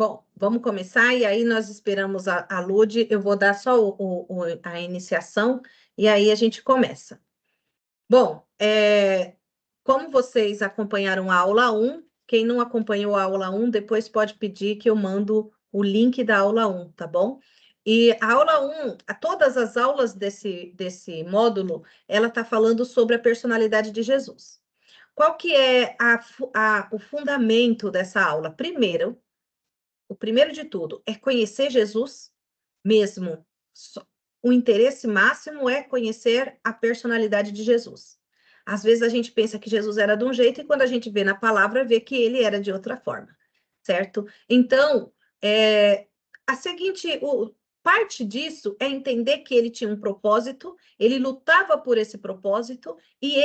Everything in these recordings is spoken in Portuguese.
Bom, vamos começar e aí nós esperamos a Lud. Eu vou dar só a iniciação e aí a gente começa. Bom, como vocês acompanharam a aula 1, quem não acompanhou a aula 1, depois pode pedir que eu mando o link da aula 1, tá bom? E a aula 1, todas as aulas desse módulo, ela está falando sobre a personalidade de Jesus. Qual que é o fundamento dessa aula? Primeiro, o primeiro de tudo é conhecer Jesus mesmo. O interesse máximo é conhecer a personalidade de Jesus. Às vezes a gente pensa que Jesus era de um jeito e quando a gente vê na palavra, vê que ele era de outra forma, certo? Então, parte disso é entender que ele tinha um propósito, ele lutava por esse propósito e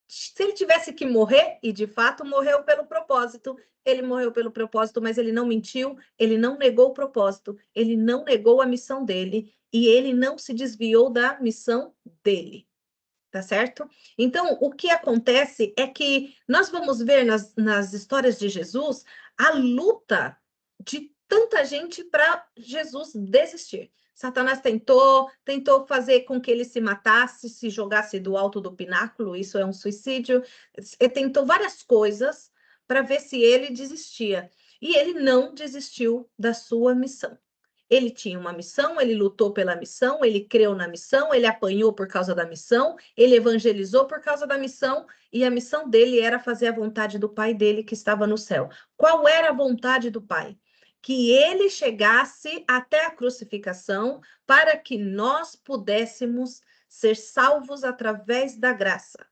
se ele tivesse que morrer, e de fato morreu pelo propósito, ele morreu pelo propósito, mas ele não mentiu, ele não negou o propósito, ele não negou a missão dele, e ele não se desviou da missão dele, tá certo? Então, o que acontece é que nós vamos ver nas histórias de Jesus a luta de tanta gente para Jesus desistir. Satanás tentou fazer com que ele se matasse, se jogasse do alto do pináculo, isso é um suicídio. Ele tentou várias coisas para ver se ele desistia. E ele não desistiu da sua missão. Ele tinha uma missão, ele lutou pela missão, ele creu na missão, ele apanhou por causa da missão, ele evangelizou por causa da missão, e a missão dele era fazer a vontade do Pai dele que estava no céu. Qual era a vontade do Pai? Que ele chegasse até a crucificação para que nós pudéssemos ser salvos através da graça.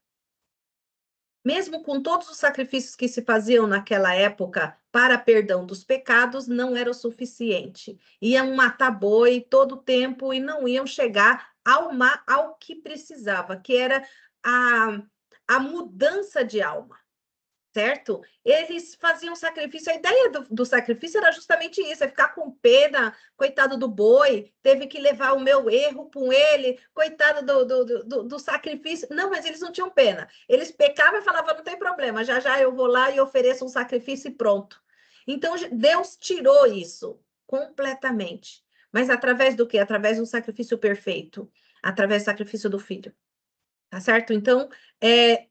Mesmo com todos os sacrifícios que se faziam naquela época para perdão dos pecados, não era o suficiente. Iam matar boi todo o tempo e não iam chegar ao que precisava, que era a mudança de alma. Certo? Eles faziam sacrifício, a ideia do sacrifício era justamente isso, é ficar com pena, coitado do boi, teve que levar o meu erro com ele, coitado do sacrifício. Não, mas eles não tinham pena. Eles pecavam e falavam, não tem problema, já já eu vou lá e ofereço um sacrifício e pronto. Então, Deus tirou isso completamente. Mas através do quê? Através do sacrifício perfeito, através do sacrifício do Filho. Tá certo? Então,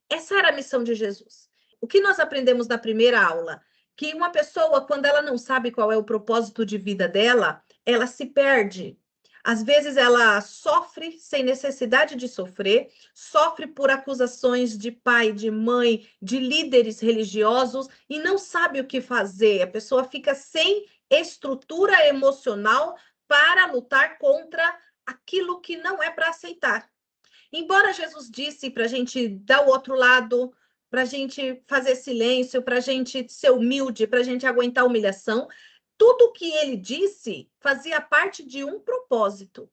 essa era a missão de Jesus. O que nós aprendemos na primeira aula? Que uma pessoa, quando ela não sabe qual é o propósito de vida dela, ela se perde. Às vezes ela sofre sem necessidade de sofrer, sofre por acusações de pai, de mãe, de líderes religiosos e não sabe o que fazer. A pessoa fica sem estrutura emocional para lutar contra aquilo que não é para aceitar. Embora Jesus disse para a gente dar o outro lado, para a gente fazer silêncio, para a gente ser humilde, para a gente aguentar a humilhação, tudo o que ele disse fazia parte de um propósito,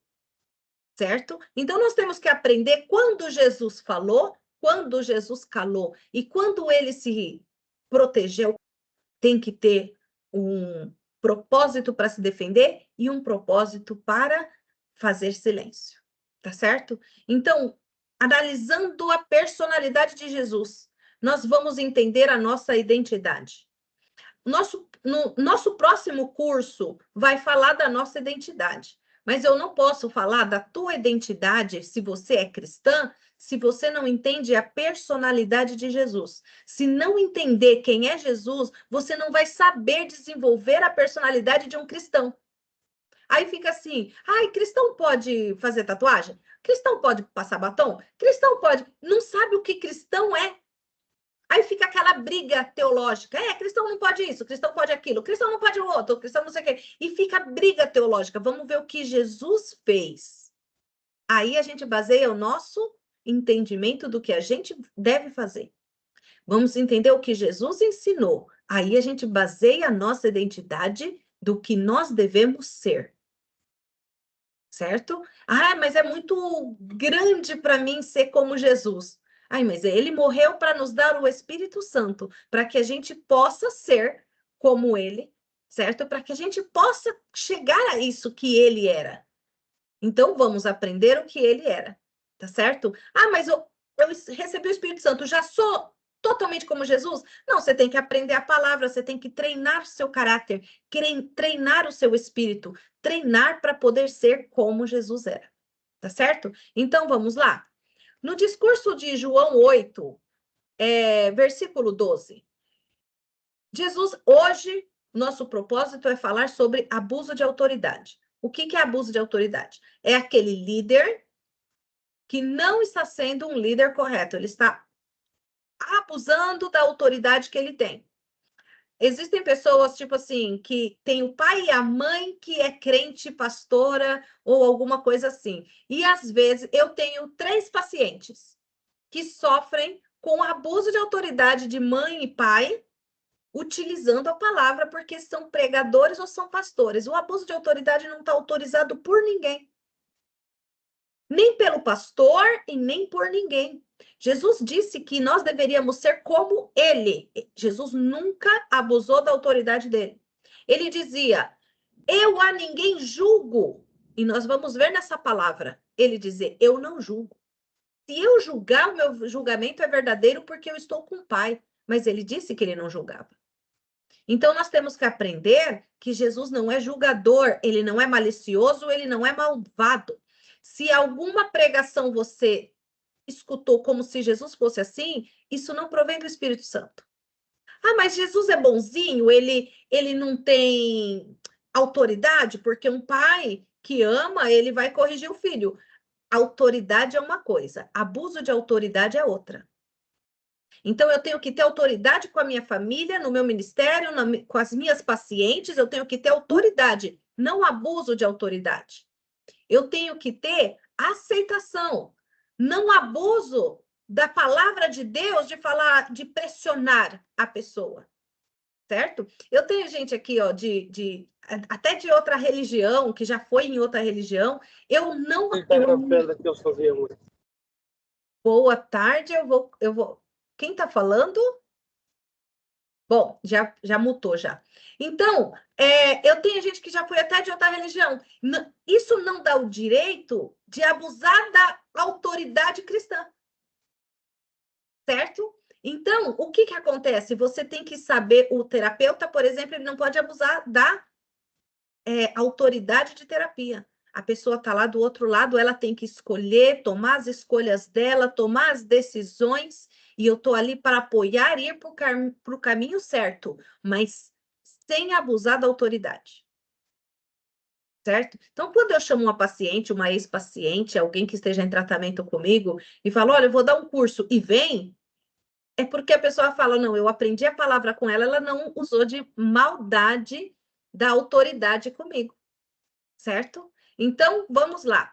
certo? Então, nós temos que aprender quando Jesus falou, quando Jesus calou, e quando ele se protegeu, tem que ter um propósito para se defender e um propósito para fazer silêncio, tá certo? Então, analisando a personalidade de Jesus, nós vamos entender a nossa identidade. Nosso próximo curso vai falar da nossa identidade, mas eu não posso falar da tua identidade se você é cristã, se você não entende a personalidade de Jesus. Se não entender quem é Jesus, você não vai saber desenvolver a personalidade de um cristão. Aí fica assim, ai, cristão pode fazer tatuagem? Cristão pode passar batom? Cristão pode... Não sabe o que cristão é. Aí fica aquela briga teológica. Cristão não pode isso, cristão pode aquilo, cristão não pode o outro, cristão não sei o quê. E fica a briga teológica. Vamos ver o que Jesus fez. Aí a gente baseia o nosso entendimento do que a gente deve fazer. Vamos entender o que Jesus ensinou. Aí a gente baseia a nossa identidade do que nós devemos ser. Certo? Ah, mas é muito grande para mim ser como Jesus. Ai, mas ele morreu para nos dar o Espírito Santo, para que a gente possa ser como ele, certo? Para que a gente possa chegar a isso que ele era. Então, vamos aprender o que ele era, tá certo? Ah, mas eu recebi o Espírito Santo, já sou totalmente como Jesus? Não, você tem que aprender a palavra, você tem que treinar o seu caráter, treinar o seu espírito, treinar para poder ser como Jesus era. Tá certo? Então, vamos lá. No discurso de João 8, versículo 12, Jesus, hoje, nosso propósito é falar sobre abuso de autoridade. O que é abuso de autoridade? É aquele líder que não está sendo um líder correto, ele está abusando da autoridade que ele tem. Existem pessoas, tipo assim, que tem o pai e a mãe que é crente, pastora ou alguma coisa assim. E às vezes eu tenho 3 pacientes que sofrem com abuso de autoridade de mãe e pai, utilizando a palavra porque são pregadores ou são pastores. O abuso de autoridade não está autorizado por ninguém. Nem pelo pastor e nem por ninguém. Jesus disse que nós deveríamos ser como ele. Jesus nunca abusou da autoridade dele. Ele dizia, eu a ninguém julgo. E nós vamos ver nessa palavra, ele dizer, eu não julgo. Se eu julgar, o meu julgamento é verdadeiro porque eu estou com o Pai. Mas ele disse que ele não julgava. Então, nós temos que aprender que Jesus não é julgador, ele não é malicioso, ele não é malvado. Se alguma pregação você escutou como se Jesus fosse assim, isso não provém do Espírito Santo. Ah, mas Jesus é bonzinho, ele não tem autoridade, porque um pai que ama, ele vai corrigir o filho. Autoridade é uma coisa, abuso de autoridade é outra. Então, eu tenho que ter autoridade com a minha família, no meu ministério, com as minhas pacientes, eu tenho que ter autoridade, não abuso de autoridade. Eu tenho que ter aceitação, não abuso da palavra de Deus de falar, de pressionar a pessoa, certo? Eu tenho gente aqui, ó, até de outra religião, que já foi em outra religião, eu não... Boa tarde, eu vou... Quem está falando? Bom, já mutou já. Então, eu tenho gente que já foi até de outra religião. Isso não dá o direito de abusar da autoridade cristã. Certo? Então, o que acontece? Você tem que saber, o terapeuta, por exemplo, ele não pode abusar da autoridade de terapia. A pessoa está lá do outro lado, ela tem que escolher, tomar as escolhas dela, tomar as decisões, e eu estou ali para apoiar e ir para o caminho certo, mas sem abusar da autoridade. Certo? Então, quando eu chamo uma paciente, uma ex-paciente, alguém que esteja em tratamento comigo, e falo, olha, eu vou dar um curso, e vem, é porque a pessoa fala, não, eu aprendi a palavra com ela, ela não usou de maldade da autoridade comigo. Certo? Então, vamos lá.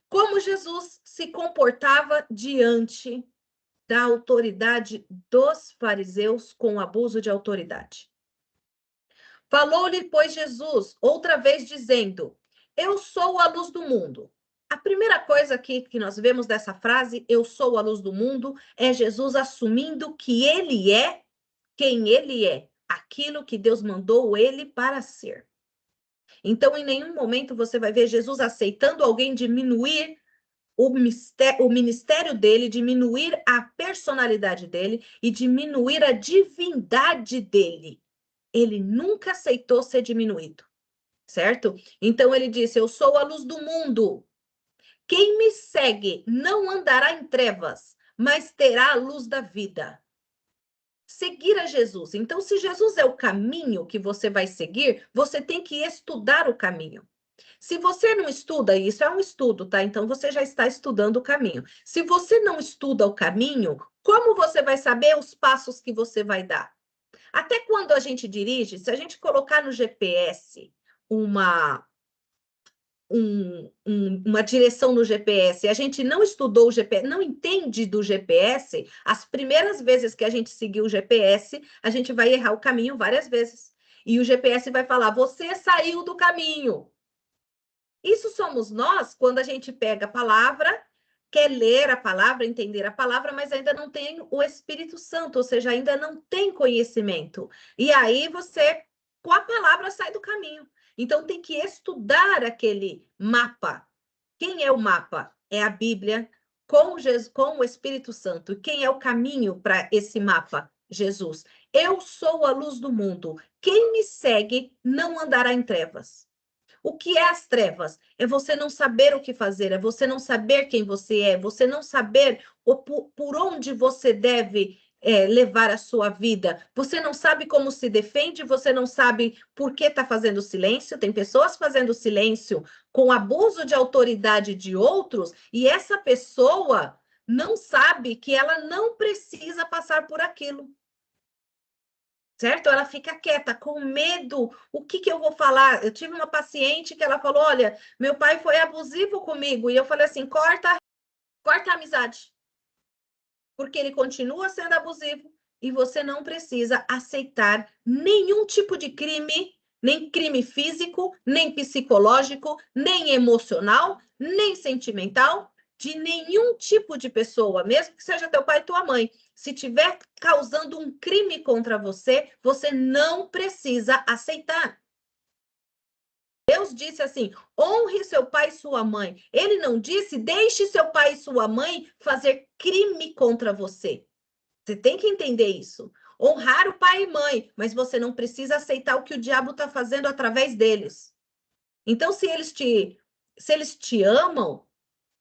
Como Jesus se comportava diante da autoridade dos fariseus com abuso de autoridade? Falou-lhe, pois, Jesus, outra vez dizendo, eu sou a luz do mundo. A primeira coisa que nós vemos dessa frase, eu sou a luz do mundo, é Jesus assumindo que ele é quem ele é, aquilo que Deus mandou ele para ser. Então, em nenhum momento você vai ver Jesus aceitando alguém diminuir o ministério dele, diminuir a personalidade dele e diminuir a divindade dele. Ele nunca aceitou ser diminuído, certo? Então, ele disse, eu sou a luz do mundo. Quem me segue não andará em trevas, mas terá a luz da vida. Seguir a Jesus. Então, se Jesus é o caminho que você vai seguir, você tem que estudar o caminho. Se você não estuda, isso é um estudo, tá? Então, você já está estudando o caminho. Se você não estuda o caminho, como você vai saber os passos que você vai dar? Até quando a gente dirige, se a gente colocar no GPS uma direção no GPS, a gente não estudou o GPS, não entende do GPS, as primeiras vezes que a gente seguir o GPS, a gente vai errar o caminho várias vezes. E o GPS vai falar, você saiu do caminho. Isso somos nós quando a gente pega a palavra, quer ler a palavra, entender a palavra, mas ainda não tem o Espírito Santo, ou seja, ainda não tem conhecimento. E aí você, com a palavra, sai do caminho. Então tem que estudar aquele mapa. Quem é o mapa? É a Bíblia. com o Espírito Santo. Quem é o caminho para esse mapa? Jesus. Eu sou a luz do mundo. Quem me segue não andará em trevas. O que é as trevas? É você não saber o que fazer, é você não saber quem você é, você não saber por onde você deve levar a sua vida. Você não sabe como se defende, você não sabe por que está fazendo silêncio. Tem pessoas fazendo silêncio com abuso de autoridade de outros, e essa pessoa não sabe que ela não precisa passar por aquilo. Certo? Ela fica quieta, com medo. O que eu vou falar? Eu tive uma paciente que ela falou: olha, meu pai foi abusivo comigo. E eu falei assim: corta a amizade. Porque ele continua sendo abusivo e você não precisa aceitar nenhum tipo de crime, nem crime físico, nem psicológico, nem emocional, nem sentimental, de nenhum tipo de pessoa, mesmo que seja teu pai e tua mãe. Se tiver causando um crime contra você, você não precisa aceitar. Deus disse assim: honre seu pai e sua mãe. Ele não disse: deixe seu pai e sua mãe fazer crime contra você. Você tem que entender isso. Honrar o pai e mãe, mas você não precisa aceitar o que o diabo está fazendo através deles. Então, se eles te amam,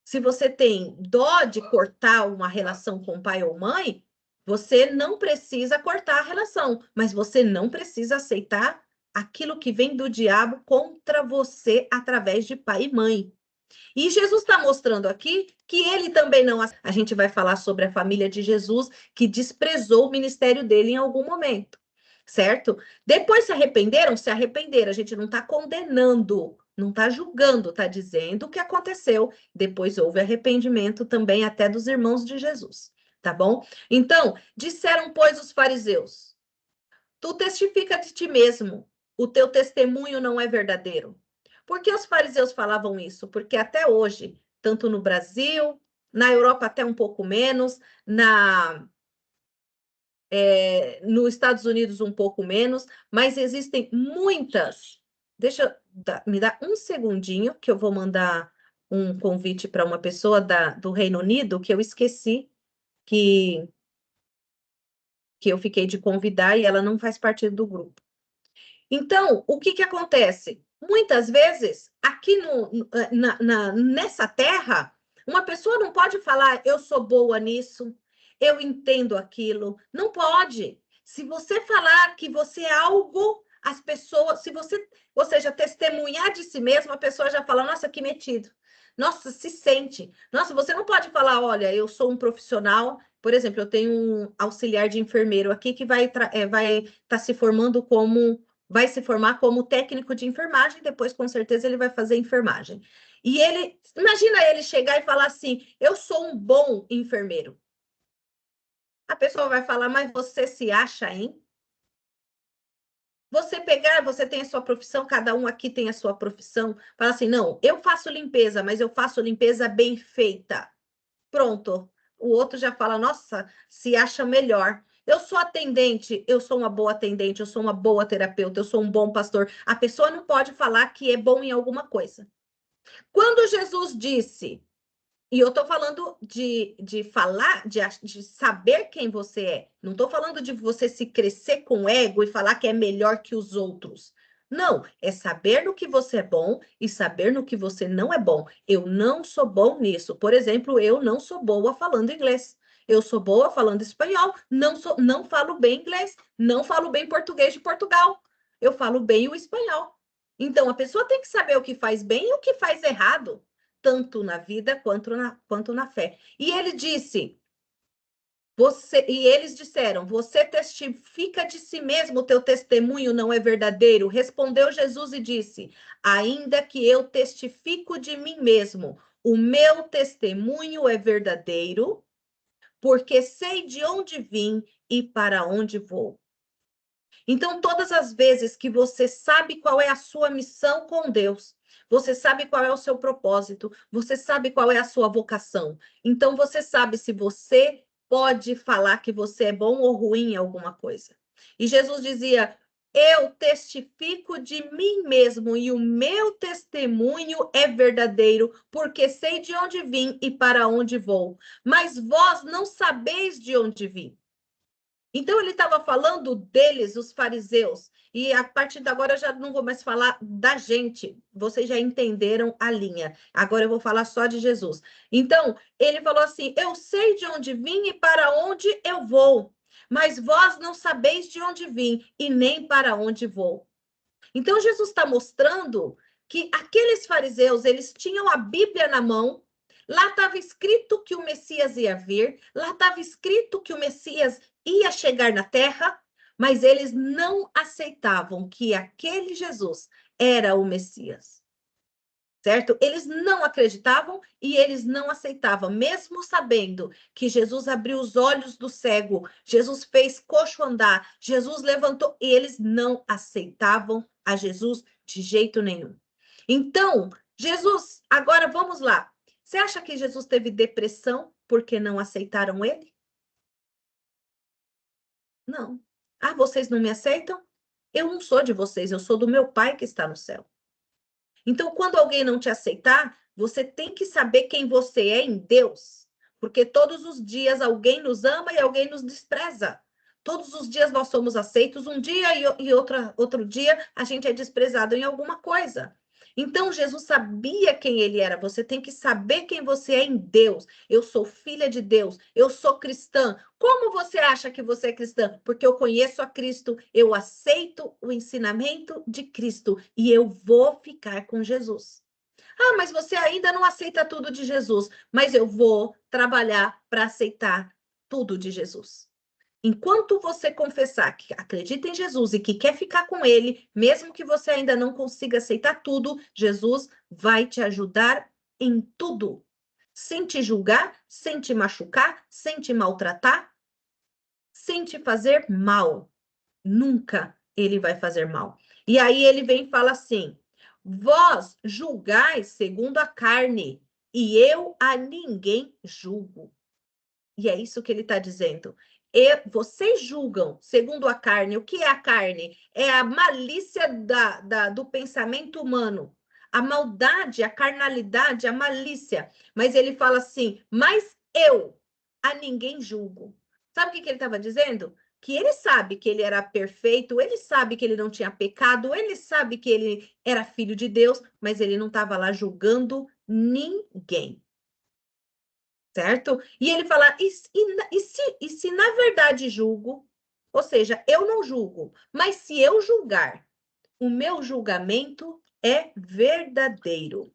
se você tem dó de cortar uma relação com pai ou mãe, você não precisa cortar a relação, mas você não precisa aceitar aquilo que vem do diabo contra você através de pai e mãe. E Jesus está mostrando aqui que ele também não. A gente vai falar sobre a família de Jesus que desprezou o ministério dele em algum momento, certo? Depois se arrependeram? Se arrependeram. A gente não está condenando, não está julgando, está dizendo o que aconteceu. Depois houve arrependimento também até dos irmãos de Jesus, tá bom? Então, disseram, pois, os fariseus: tu testifica de ti mesmo, o teu testemunho não é verdadeiro. Por que os fariseus falavam isso? Porque até hoje, tanto no Brasil, na Europa até um pouco menos, nos Estados Unidos um pouco menos, mas existem muitas. Me dar um segundinho, que eu vou mandar um convite para uma pessoa do Reino Unido, que eu esqueci que, que eu fiquei de convidar e ela não faz parte do grupo. Então, o que acontece? Muitas vezes, aqui nessa terra, uma pessoa não pode falar: eu sou boa nisso, eu entendo aquilo. Não pode. Se você falar que você é algo, as pessoas, se você, ou seja, testemunhar de si mesmo, a pessoa já fala: nossa, que metido. Nossa, se sente. Nossa, você não pode falar: olha, eu sou um profissional. Por exemplo, eu tenho um auxiliar de enfermeiro aqui que vai estar se formando vai se formar como técnico de enfermagem, depois com certeza ele vai fazer enfermagem. E imagina ele chegar e falar assim: eu sou um bom enfermeiro. A pessoa vai falar: mas você se acha, hein? Você tem a sua profissão, cada um aqui tem a sua profissão. Fala assim: não, eu faço limpeza, mas eu faço limpeza bem feita. Pronto. O outro já fala: nossa, se acha melhor. Eu sou atendente, eu sou uma boa atendente, eu sou uma boa terapeuta, eu sou um bom pastor. A pessoa não pode falar que é bom em alguma coisa. Quando Jesus disse, e eu estou falando de falar, de saber quem você é, não estou falando de você se crescer com ego e falar que é melhor que os outros. Não, é saber no que você é bom e saber no que você não é bom. Eu não sou bom nisso. Por exemplo, eu não sou boa falando inglês. Eu sou boa falando espanhol, não falo bem inglês, não falo bem português de Portugal. Eu falo bem o espanhol. Então, a pessoa tem que saber o que faz bem e o que faz errado, tanto na vida quanto na fé. E ele disse, e eles disseram: você testifica de si mesmo, o teu testemunho não é verdadeiro. Respondeu Jesus e disse: ainda que eu testifico de mim mesmo, o meu testemunho é verdadeiro, porque sei de onde vim e para onde vou. Então, todas as vezes que você sabe qual é a sua missão com Deus, você sabe qual é o seu propósito, você sabe qual é a sua vocação. Então, você sabe se você pode falar que você é bom ou ruim em alguma coisa. E Jesus dizia: eu testifico de mim mesmo, e o meu testemunho é verdadeiro, porque sei de onde vim e para onde vou. Mas vós não sabeis de onde vim. Então, ele estava falando deles, os fariseus, e a partir de agora eu já não vou mais falar da gente, vocês já entenderam a linha. Agora eu vou falar só de Jesus. Então, ele falou assim: eu sei de onde vim e para onde eu vou, mas vós não sabeis de onde vim e nem para onde vou. Então, Jesus está mostrando que aqueles fariseus, eles tinham a Bíblia na mão, lá estava escrito que o Messias ia vir, lá estava escrito que o Messias ia chegar na terra, mas eles não aceitavam que aquele Jesus era o Messias. Certo? Eles não acreditavam e eles não aceitavam, mesmo sabendo que Jesus abriu os olhos do cego, Jesus fez coxo andar, Jesus levantou, e eles não aceitavam a Jesus de jeito nenhum. Então, Jesus, agora vamos lá. Você acha que Jesus teve depressão porque não aceitaram ele? Não. Ah, vocês não me aceitam? Eu não sou de vocês, eu sou do meu Pai que está no céu. Então, quando alguém não te aceitar, você tem que saber quem você é em Deus, porque todos os dias alguém nos ama e alguém nos despreza. Todos os dias nós somos aceitos, um dia e outro dia a gente é desprezado em alguma coisa. Então, Jesus sabia quem ele era. Você tem que saber quem você é em Deus. Eu sou filha de Deus, eu sou cristã. Como você acha que você é cristã? Porque eu conheço a Cristo, eu aceito o ensinamento de Cristo e eu vou ficar com Jesus. Ah, mas você ainda não aceita tudo de Jesus, mas eu vou trabalhar para aceitar tudo de Jesus. Enquanto você confessar que acredita em Jesus e que quer ficar com ele, mesmo que você ainda não consiga aceitar tudo, Jesus vai te ajudar em tudo. Sem te julgar, sem te machucar, sem te maltratar, sem te fazer mal. Nunca ele vai fazer mal. E aí ele vem e fala assim: vós julgais segundo a carne, e eu a ninguém julgo. E é isso que ele está dizendo. Vocês julgam segundo a carne. O que é a carne? É a malícia do pensamento humano. A maldade, a carnalidade, a malícia. Mas ele fala assim: mas eu a ninguém julgo. Sabe o que ele estava dizendo? Que ele sabe que ele era perfeito, ele sabe que ele não tinha pecado, ele sabe que ele era filho de Deus, mas ele não estava lá julgando ninguém. Certo? E ele fala, e se na verdade julgo, ou seja, eu não julgo, mas se eu julgar, o meu julgamento é verdadeiro.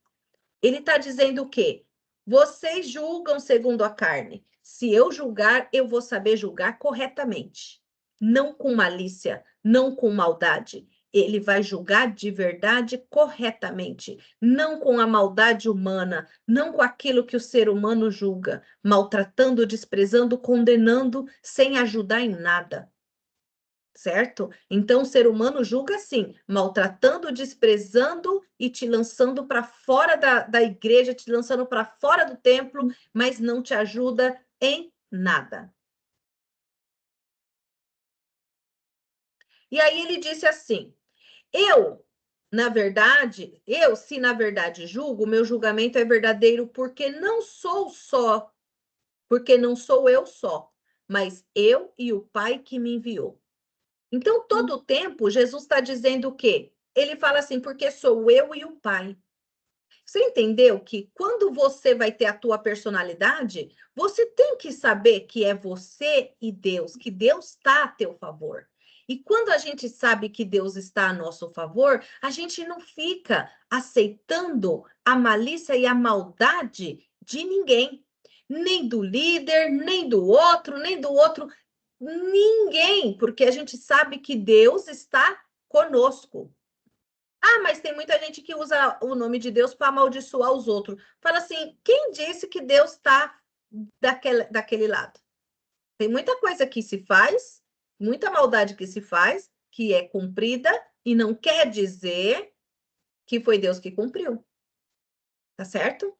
Ele está dizendo o quê? Vocês julgam segundo a carne. Se eu julgar, eu vou saber julgar corretamente, não com malícia, não com maldade. Ele vai julgar de verdade corretamente, não com a maldade humana, não com aquilo que o ser humano julga, maltratando, desprezando, condenando, sem ajudar em nada. Certo? Então, o ser humano julga assim, maltratando, desprezando e te lançando para fora da igreja, te lançando para fora do templo, mas não te ajuda em nada. E aí ele disse assim: se na verdade julgo, meu julgamento é verdadeiro, porque não sou eu só, mas eu e o Pai que me enviou. Então, todo o tempo, Jesus está dizendo o quê? Ele fala assim, porque sou eu e o Pai. Você entendeu que quando você vai ter a tua personalidade, você tem que saber que é você e Deus, que Deus está a teu favor. E quando a gente sabe que Deus está a nosso favor, a gente não fica aceitando a malícia e a maldade de ninguém, nem do líder, nem do outro, ninguém, porque a gente sabe que Deus está conosco. Ah, mas tem muita gente que usa o nome de Deus para amaldiçoar os outros. Fala assim, quem disse que Deus está daquele lado? Tem muita coisa que se faz, muita maldade que se faz, que é cumprida, e não quer dizer que foi Deus que cumpriu. Tá certo?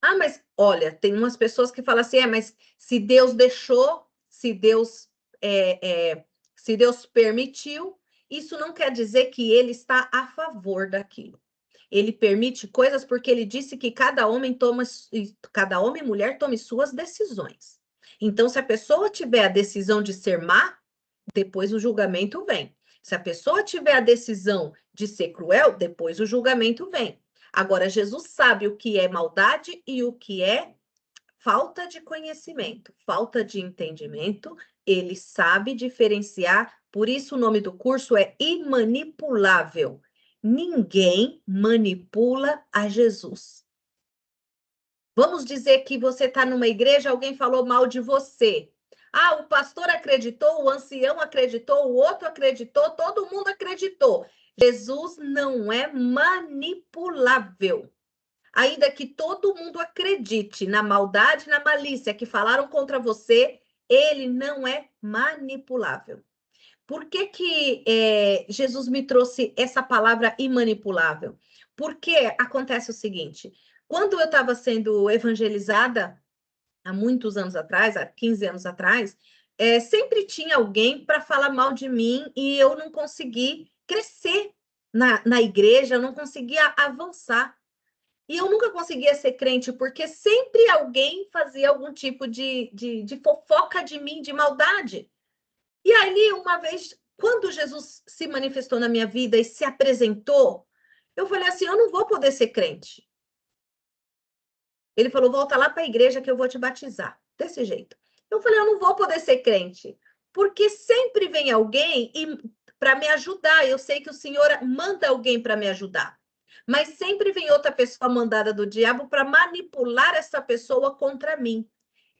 Ah, mas olha, tem umas pessoas que falam assim, mas se se Deus se Deus permitiu, isso não quer dizer que ele está a favor daquilo. Ele permite coisas porque ele disse que cada homem e mulher tome suas decisões. Então, se a pessoa tiver a decisão de ser má, depois o julgamento vem. Se a pessoa tiver a decisão de ser cruel, depois o julgamento vem. Agora, Jesus sabe o que é maldade e o que é falta de conhecimento, falta de entendimento. Ele sabe diferenciar, por isso o nome do curso é Imanipulável. Ninguém manipula a Jesus. Vamos dizer que você está numa igreja, alguém falou mal de você. Ah, o pastor acreditou, o ancião acreditou, o outro acreditou, todo mundo acreditou. Jesus não é manipulável. Ainda que todo mundo acredite na maldade, na malícia que falaram contra você, ele não é manipulável. Por que Jesus me trouxe essa palavra imanipulável? Porque acontece o seguinte, quando eu estava sendo evangelizada, há muitos anos atrás, há 15 anos atrás, sempre tinha alguém para falar mal de mim e eu não consegui crescer na igreja, eu não conseguia avançar. E eu nunca conseguia ser crente, porque sempre alguém fazia algum tipo de fofoca de mim, de maldade. E aí, uma vez, quando Jesus se manifestou na minha vida e se apresentou, eu falei assim, eu não vou poder ser crente. Ele falou, volta lá para a igreja que eu vou te batizar. Desse jeito. Eu falei, eu não vou poder ser crente, porque sempre vem alguém para me ajudar. Eu sei que o Senhor manda alguém para me ajudar. Mas sempre vem outra pessoa mandada do diabo para manipular essa pessoa contra mim.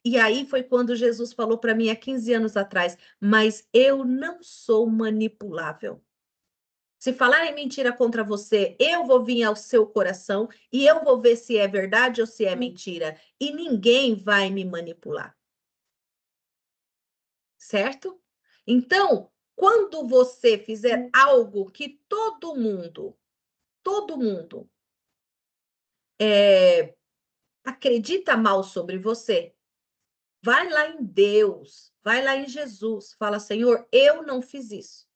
E aí foi quando Jesus falou para mim há 15 anos atrás, mas eu não sou manipulável. Se falarem mentira contra você, eu vou vir ao seu coração e eu vou ver se é verdade ou se é mentira. E ninguém vai me manipular. Certo? Então, quando você fizer algo que todo mundo acredita mal sobre você, vai lá em Deus, vai lá em Jesus, fala, Senhor, eu não fiz isso.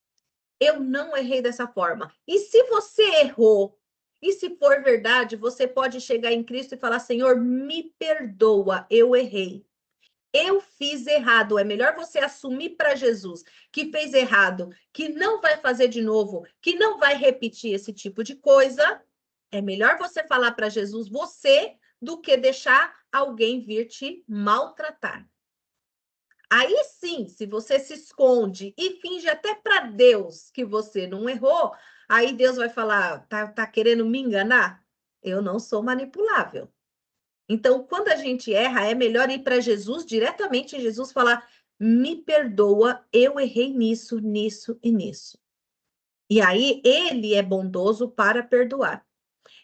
Eu não errei dessa forma. E se você errou, e se for verdade, você pode chegar em Cristo e falar, Senhor, me perdoa, eu errei. Eu fiz errado. É melhor você assumir para Jesus que fez errado, que não vai fazer de novo, que não vai repetir esse tipo de coisa. É melhor você falar para Jesus você do que deixar alguém vir te maltratar. Aí sim, se você se esconde e finge até para Deus que você não errou, aí Deus vai falar, tá querendo me enganar? Eu não sou manipulável. Então, quando a gente erra, é melhor ir para Jesus, diretamente em Jesus, falar, me perdoa, eu errei nisso, nisso e nisso. E aí, ele é bondoso para perdoar.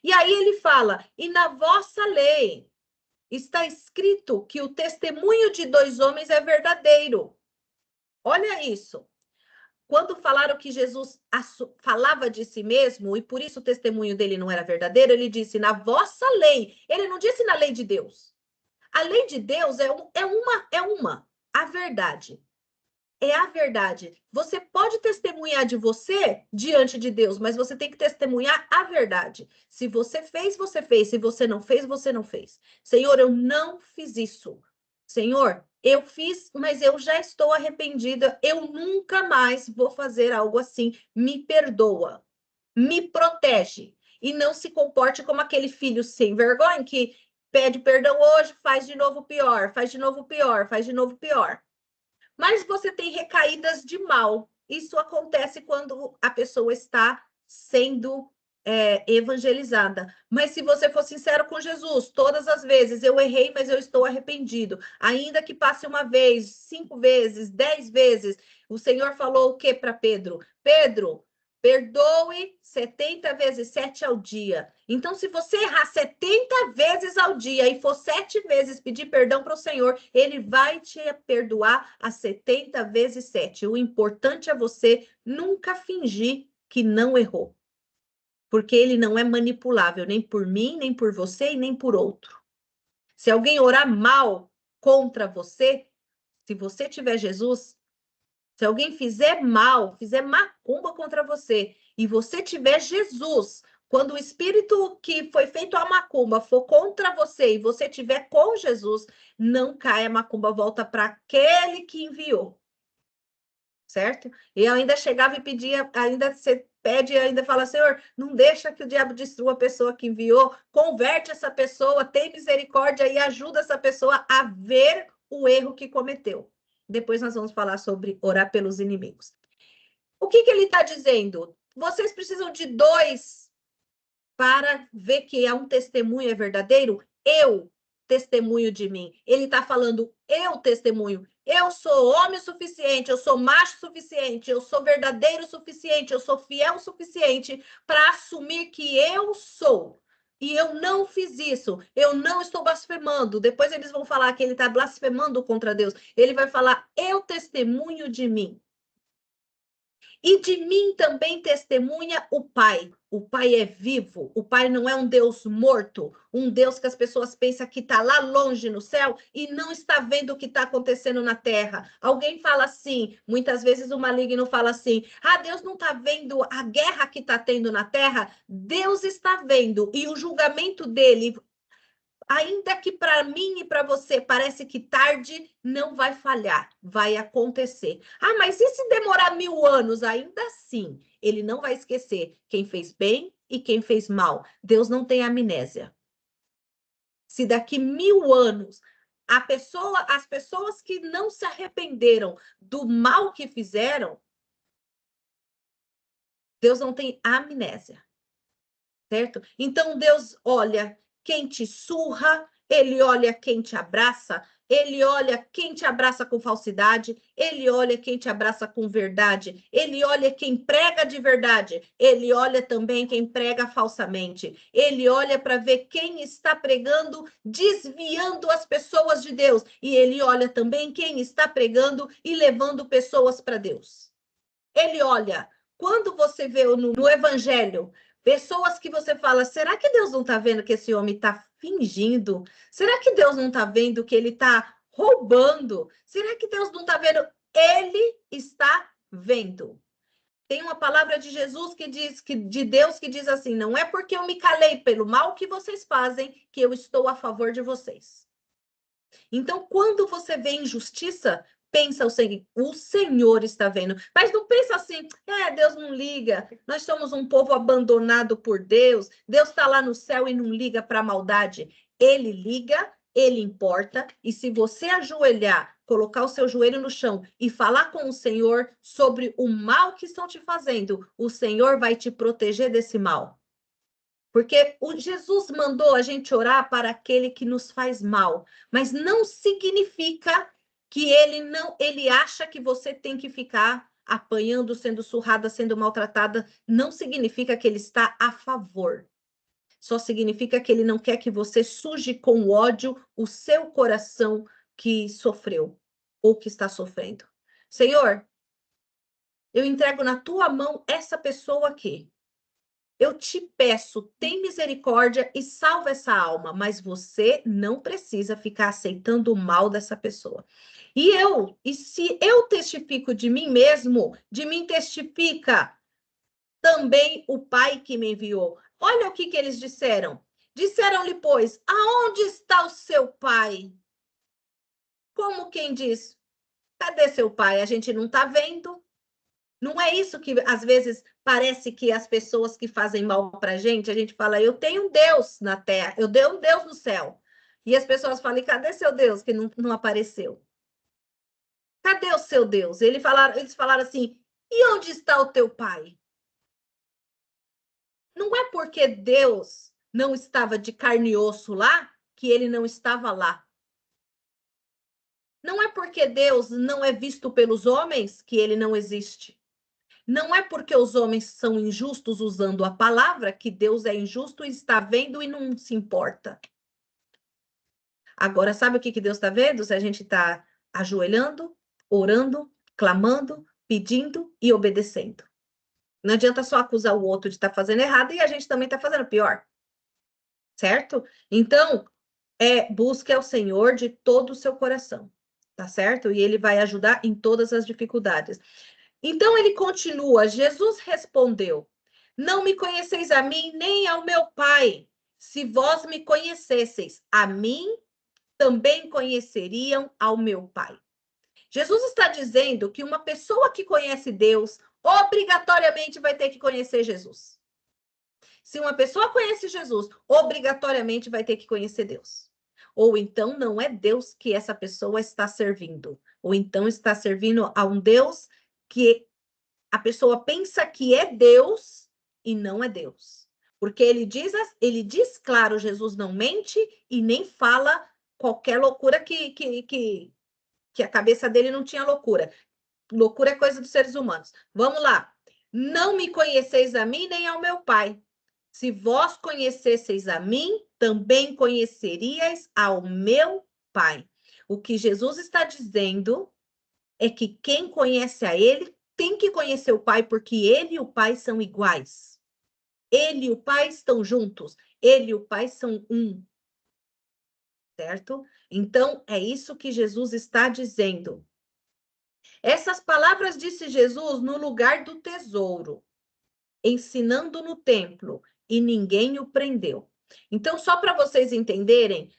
E aí ele fala, e na vossa lei está escrito que o testemunho de 2 homens é verdadeiro. Olha isso. Quando falaram que Jesus falava de si mesmo, e por isso o testemunho dele não era verdadeiro, ele disse, na vossa lei. Ele não disse na lei de Deus. A lei de Deus é uma. A verdade. É a verdade. Você pode testemunhar de você diante de Deus, mas você tem que testemunhar a verdade. Se você fez, você fez. Se você não fez, você não fez. Senhor, eu não fiz isso. Senhor, eu fiz, mas eu já estou arrependida. Eu nunca mais vou fazer algo assim. Me perdoa. Me protege. E não se comporte como aquele filho sem vergonha que pede perdão hoje, faz de novo pior, faz de novo pior, faz de novo pior. Mas você tem recaídas de mal. Isso acontece quando a pessoa está sendo evangelizada. Mas se você for sincero com Jesus, todas as vezes eu errei, mas eu estou arrependido. Ainda que passe uma vez, 5 vezes, 10 vezes, o Senhor falou o que para Pedro? Pedro, perdoe 70 vezes 7 ao dia. Então, se você errar 70 vezes ao dia e for 7 vezes pedir perdão para o Senhor, ele vai te perdoar a 70 vezes 7. O importante é você nunca fingir que não errou. Porque ele não é manipulável, nem por mim, nem por você e nem por outro. Se alguém orar mal contra você, Se você tiver Jesus, se alguém fizer mal, fizer macumba contra você, e você tiver Jesus, quando o espírito que foi feito a macumba for contra você e você tiver com Jesus, não caia a macumba, volta para aquele que enviou. Certo? E eu ainda chegava e pedia, ainda você pede e ainda fala, Senhor, não deixa que o diabo destrua a pessoa que enviou, converte essa pessoa, tem misericórdia e ajuda essa pessoa a ver o erro que cometeu. Depois nós vamos falar sobre orar pelos inimigos. O que ele está dizendo? Vocês precisam de 2 para ver que é um testemunho é verdadeiro. Eu testemunho de mim. Ele está falando, eu testemunho. Eu sou homem o suficiente, eu sou macho o suficiente, eu sou verdadeiro o suficiente, eu sou fiel o suficiente para assumir que eu sou. E eu não fiz isso, eu não estou blasfemando. Depois eles vão falar que ele está blasfemando contra Deus. Ele vai falar, eu testemunho de mim. E de mim também testemunha o Pai. O Pai é vivo. O Pai não é um Deus morto, um Deus que as pessoas pensam que está lá longe no céu e não está vendo o que está acontecendo na terra. Alguém fala assim, muitas vezes o maligno fala assim: ah, Deus não está vendo a guerra que está tendo na terra? Deus está vendo, e o julgamento dele, ainda que para mim e para você parece que tarde, não vai falhar, vai acontecer. Ah, mas e se demorar 1000 anos? Ainda assim, ele não vai esquecer quem fez bem e quem fez mal. Deus não tem amnésia. Se daqui 1000 anos as pessoas que não se arrependeram do mal que fizeram, Deus não tem amnésia, certo? Então Deus olha quem te surra, ele olha quem te abraça, ele olha quem te abraça com falsidade, ele olha quem te abraça com verdade, ele olha quem prega de verdade, ele olha também quem prega falsamente, ele olha para ver quem está pregando, desviando as pessoas de Deus, e ele olha também quem está pregando e levando pessoas para Deus. Ele olha, quando você vê no Evangelho, pessoas que você fala, será que Deus não está vendo que esse homem está fingindo? Será que Deus não está vendo que ele está roubando? Será que Deus não está vendo? Ele está vendo. Tem uma palavra de Jesus que diz, de Deus que diz assim, não é porque eu me calei pelo mal que vocês fazem que eu estou a favor de vocês. Então, quando você vê injustiça, pensa o Senhor está vendo. Mas não pensa assim, Deus não liga, nós somos um povo abandonado por Deus, Deus está lá no céu e não liga para a maldade. Ele liga, ele importa, e se você ajoelhar, colocar o seu joelho no chão e falar com o Senhor sobre o mal que estão te fazendo, o Senhor vai te proteger desse mal. Porque o Jesus mandou a gente orar para aquele que nos faz mal, mas não significa que ele acha que você tem que ficar apanhando, sendo surrada, sendo maltratada, não significa que ele está a favor. Só significa que ele não quer que você suje com ódio o seu coração que sofreu ou que está sofrendo. Senhor, eu entrego na tua mão essa pessoa aqui. Eu te peço, tem misericórdia e salva essa alma, mas você não precisa ficar aceitando o mal dessa pessoa. E se eu testifico de mim mesmo, de mim testifica também o Pai que me enviou. Olha o que eles disseram. Disseram-lhe, pois, aonde está o seu pai? Como quem diz, cadê seu pai? A gente não está vendo. Não é isso que, às vezes, parece que as pessoas que fazem mal para a gente fala, eu tenho um Deus na terra, eu tenho um Deus no céu. E as pessoas falam, cadê seu Deus que não apareceu? Cadê o seu Deus? Eles falaram assim, e onde está o teu pai? Não é porque Deus não estava de carne e osso lá, que ele não estava lá. Não é porque Deus não é visto pelos homens, que ele não existe. Não é porque os homens são injustos usando a palavra que Deus é injusto e está vendo e não se importa. Agora, sabe o que Deus está vendo? Se a gente está ajoelhando, orando, clamando, pedindo e obedecendo. Não adianta só acusar o outro de estar fazendo errado e a gente também está fazendo pior. Certo? Então, busque ao Senhor de todo o seu coração. tá certo? E ele vai ajudar em todas as dificuldades. Então ele continua, Jesus respondeu: Não me conheceis a mim, nem ao meu Pai. Se vós me conhecesseis, a mim também conheceriam ao meu Pai. Jesus está dizendo que uma pessoa que conhece Deus, obrigatoriamente vai ter que conhecer Jesus. Se uma pessoa conhece Jesus, obrigatoriamente vai ter que conhecer Deus. Ou então não é Deus que essa pessoa está servindo. Ou então está servindo a um Deus que a pessoa pensa que é Deus e não é Deus. Porque ele diz claro, Jesus não mente e nem fala qualquer loucura que a cabeça dele não tinha loucura. Loucura é coisa dos seres humanos. Vamos lá. Não me conheceis a mim nem ao meu Pai. Se vós conhecesseis a mim, também conheceríeis ao meu Pai. O que Jesus está dizendo é que quem conhece a ele tem que conhecer o Pai, porque ele e o Pai são iguais. Ele e o Pai estão juntos. Ele e o Pai são um. Certo? Então, é isso que Jesus está dizendo. Essas palavras disse Jesus no lugar do tesouro, ensinando no templo, e ninguém o prendeu. Então, só para vocês entenderem,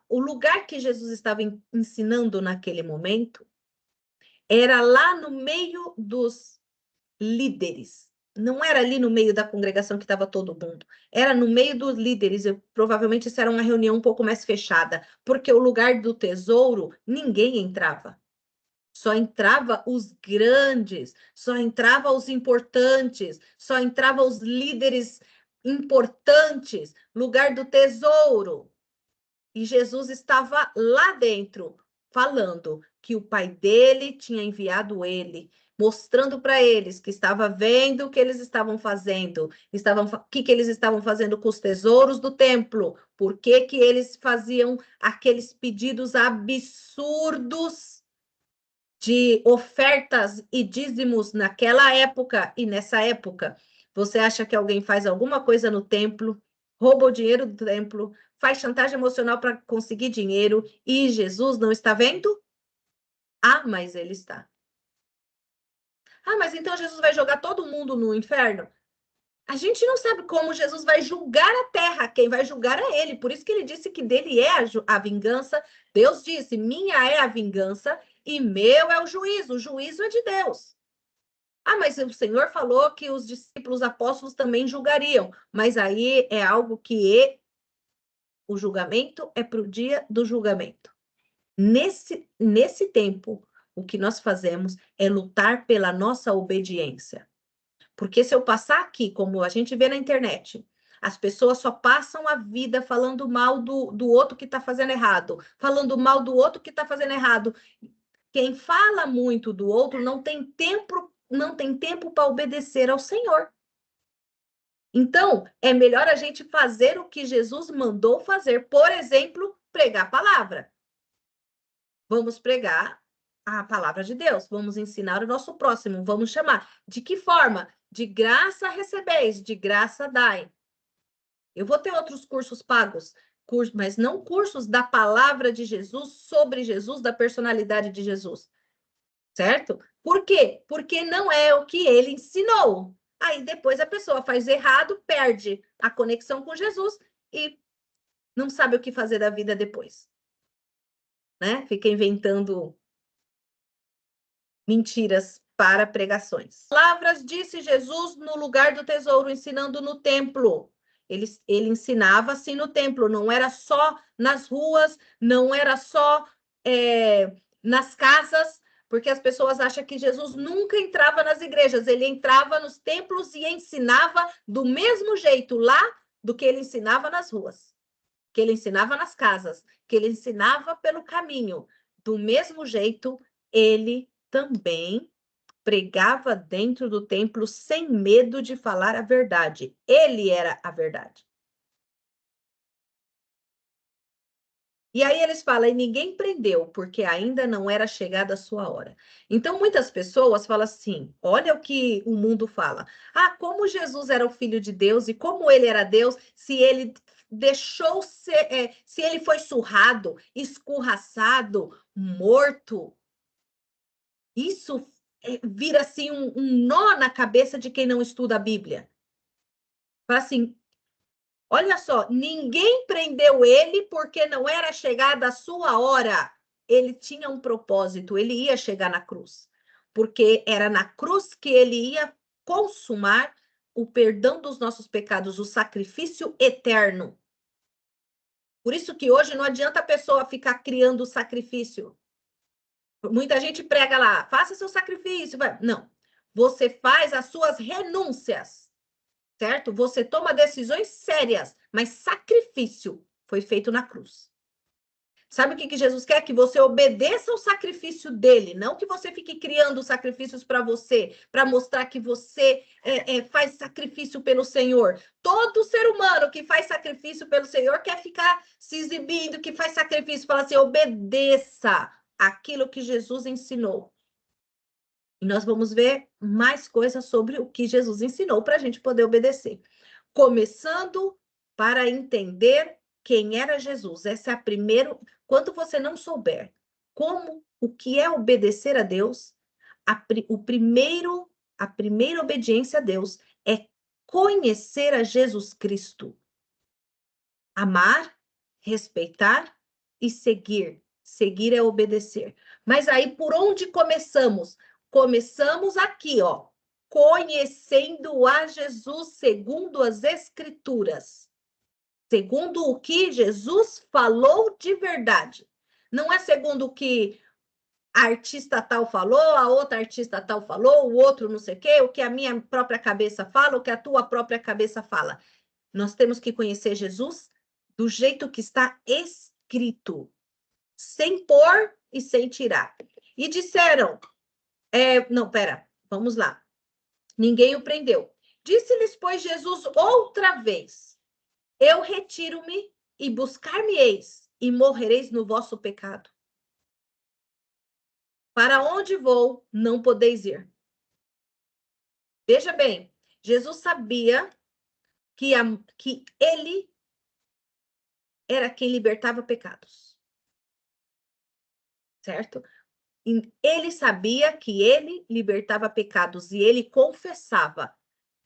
o lugar que Jesus estava ensinando naquele momento era lá no meio dos líderes. Não era ali no meio da congregação que estava todo mundo. Era no meio dos líderes. Provavelmente isso era uma reunião um pouco mais fechada, porque o lugar do tesouro, ninguém entrava. Só entrava os grandes, só entrava os importantes, só entrava os líderes importantes, lugar do tesouro. E Jesus estava lá dentro, falando que o pai dele tinha enviado ele, mostrando para eles que estava vendo o que eles estavam fazendo, o que eles estavam fazendo com os tesouros do templo, por que eles faziam aqueles pedidos absurdos de ofertas e dízimos naquela época e nessa época. Você acha que alguém faz alguma coisa no templo, rouba o dinheiro do templo, faz chantagem emocional para conseguir dinheiro e Jesus não está vendo? Ah, mas ele está. Ah, mas então Jesus vai jogar todo mundo no inferno? A gente não sabe como Jesus vai julgar a terra, quem vai julgar é ele. Por isso que ele disse que dele é a vingança. Deus disse: minha é a vingança e meu é o juízo. O juízo é de Deus. Ah, mas o Senhor falou que os discípulos apóstolos também julgariam. Mas aí é algo que o julgamento é para o dia do julgamento. Nesse tempo, o que nós fazemos é lutar pela nossa obediência. Porque se eu passar aqui, como a gente vê na internet, as pessoas só passam a vida falando mal do outro que está fazendo errado, falando mal do outro que está fazendo errado. Quem fala muito do outro não tem tempo para obedecer ao Senhor. Então, é melhor a gente fazer o que Jesus mandou fazer. Por exemplo, pregar a palavra. Vamos pregar a palavra de Deus, vamos ensinar o nosso próximo, vamos chamar. De que forma? De graça recebeis, de graça dai. Eu vou ter outros cursos pagos, mas não cursos da palavra de Jesus, sobre Jesus, da personalidade de Jesus. Certo? Por quê? Porque não é o que ele ensinou. Aí depois a pessoa faz errado, perde a conexão com Jesus e não sabe o que fazer da vida depois. Né? Fica inventando mentiras para pregações. Palavras disse Jesus no lugar do tesouro, ensinando no templo. Ele ensinava assim no templo, não era só nas ruas, não era só nas casas, porque as pessoas acham que Jesus nunca entrava nas igrejas, ele entrava nos templos e ensinava do mesmo jeito lá do que ele ensinava nas ruas, que ele ensinava nas casas, que ele ensinava pelo caminho. Do mesmo jeito, ele também pregava dentro do templo sem medo de falar a verdade. Ele era a verdade. E aí eles falam, e ninguém prendeu, porque ainda não era chegada a sua hora. Então, muitas pessoas falam assim, olha o que o mundo fala. Ah, como Jesus era o Filho de Deus e como ele era Deus, se ele deixou ser, se ele foi surrado, escorraçado, morto, isso vira assim um nó na cabeça de quem não estuda a Bíblia. Fala assim, olha só, ninguém prendeu ele porque não era chegada a sua hora. Ele tinha um propósito, ele ia chegar na cruz. Porque era na cruz que ele ia consumar o perdão dos nossos pecados, o sacrifício eterno. Por isso que hoje não adianta a pessoa ficar criando sacrifício. Muita gente prega lá, faça seu sacrifício. Não, você faz as suas renúncias, certo? Você toma decisões sérias, mas sacrifício foi feito na cruz. Sabe o que Jesus quer? Que você obedeça ao sacrifício dele, não que você fique criando sacrifícios para você, para mostrar que você faz sacrifício pelo Senhor. Todo ser humano que faz sacrifício pelo Senhor quer ficar se exibindo, que faz sacrifício, fala assim, obedeça aquilo que Jesus ensinou. E nós vamos ver mais coisas sobre o que Jesus ensinou para a gente poder obedecer. Começando para entender quem era Jesus. Essa é a primeira. Quando você não souber o que é obedecer a Deus, a primeira obediência a Deus é conhecer a Jesus Cristo. Amar, respeitar e seguir. Seguir é obedecer. Mas aí, por onde começamos? Começamos aqui, ó. Conhecendo a Jesus segundo as Escrituras. Segundo o que Jesus falou de verdade. Não é segundo o que a artista tal falou, a outra artista tal falou, o outro não sei o quê, o que a minha própria cabeça fala, o que a tua própria cabeça fala. Nós temos que conhecer Jesus do jeito que está escrito, sem pôr e sem tirar. E disseram, não, pera, vamos lá. Ninguém o prendeu. Disse-lhes, pois, Jesus outra vez, eu retiro-me e buscar-me-eis, e morrereis no vosso pecado. Para onde vou, não podeis ir. Veja bem, Jesus sabia que ele era quem libertava pecados. Certo? Ele sabia que ele libertava pecados e ele confessava.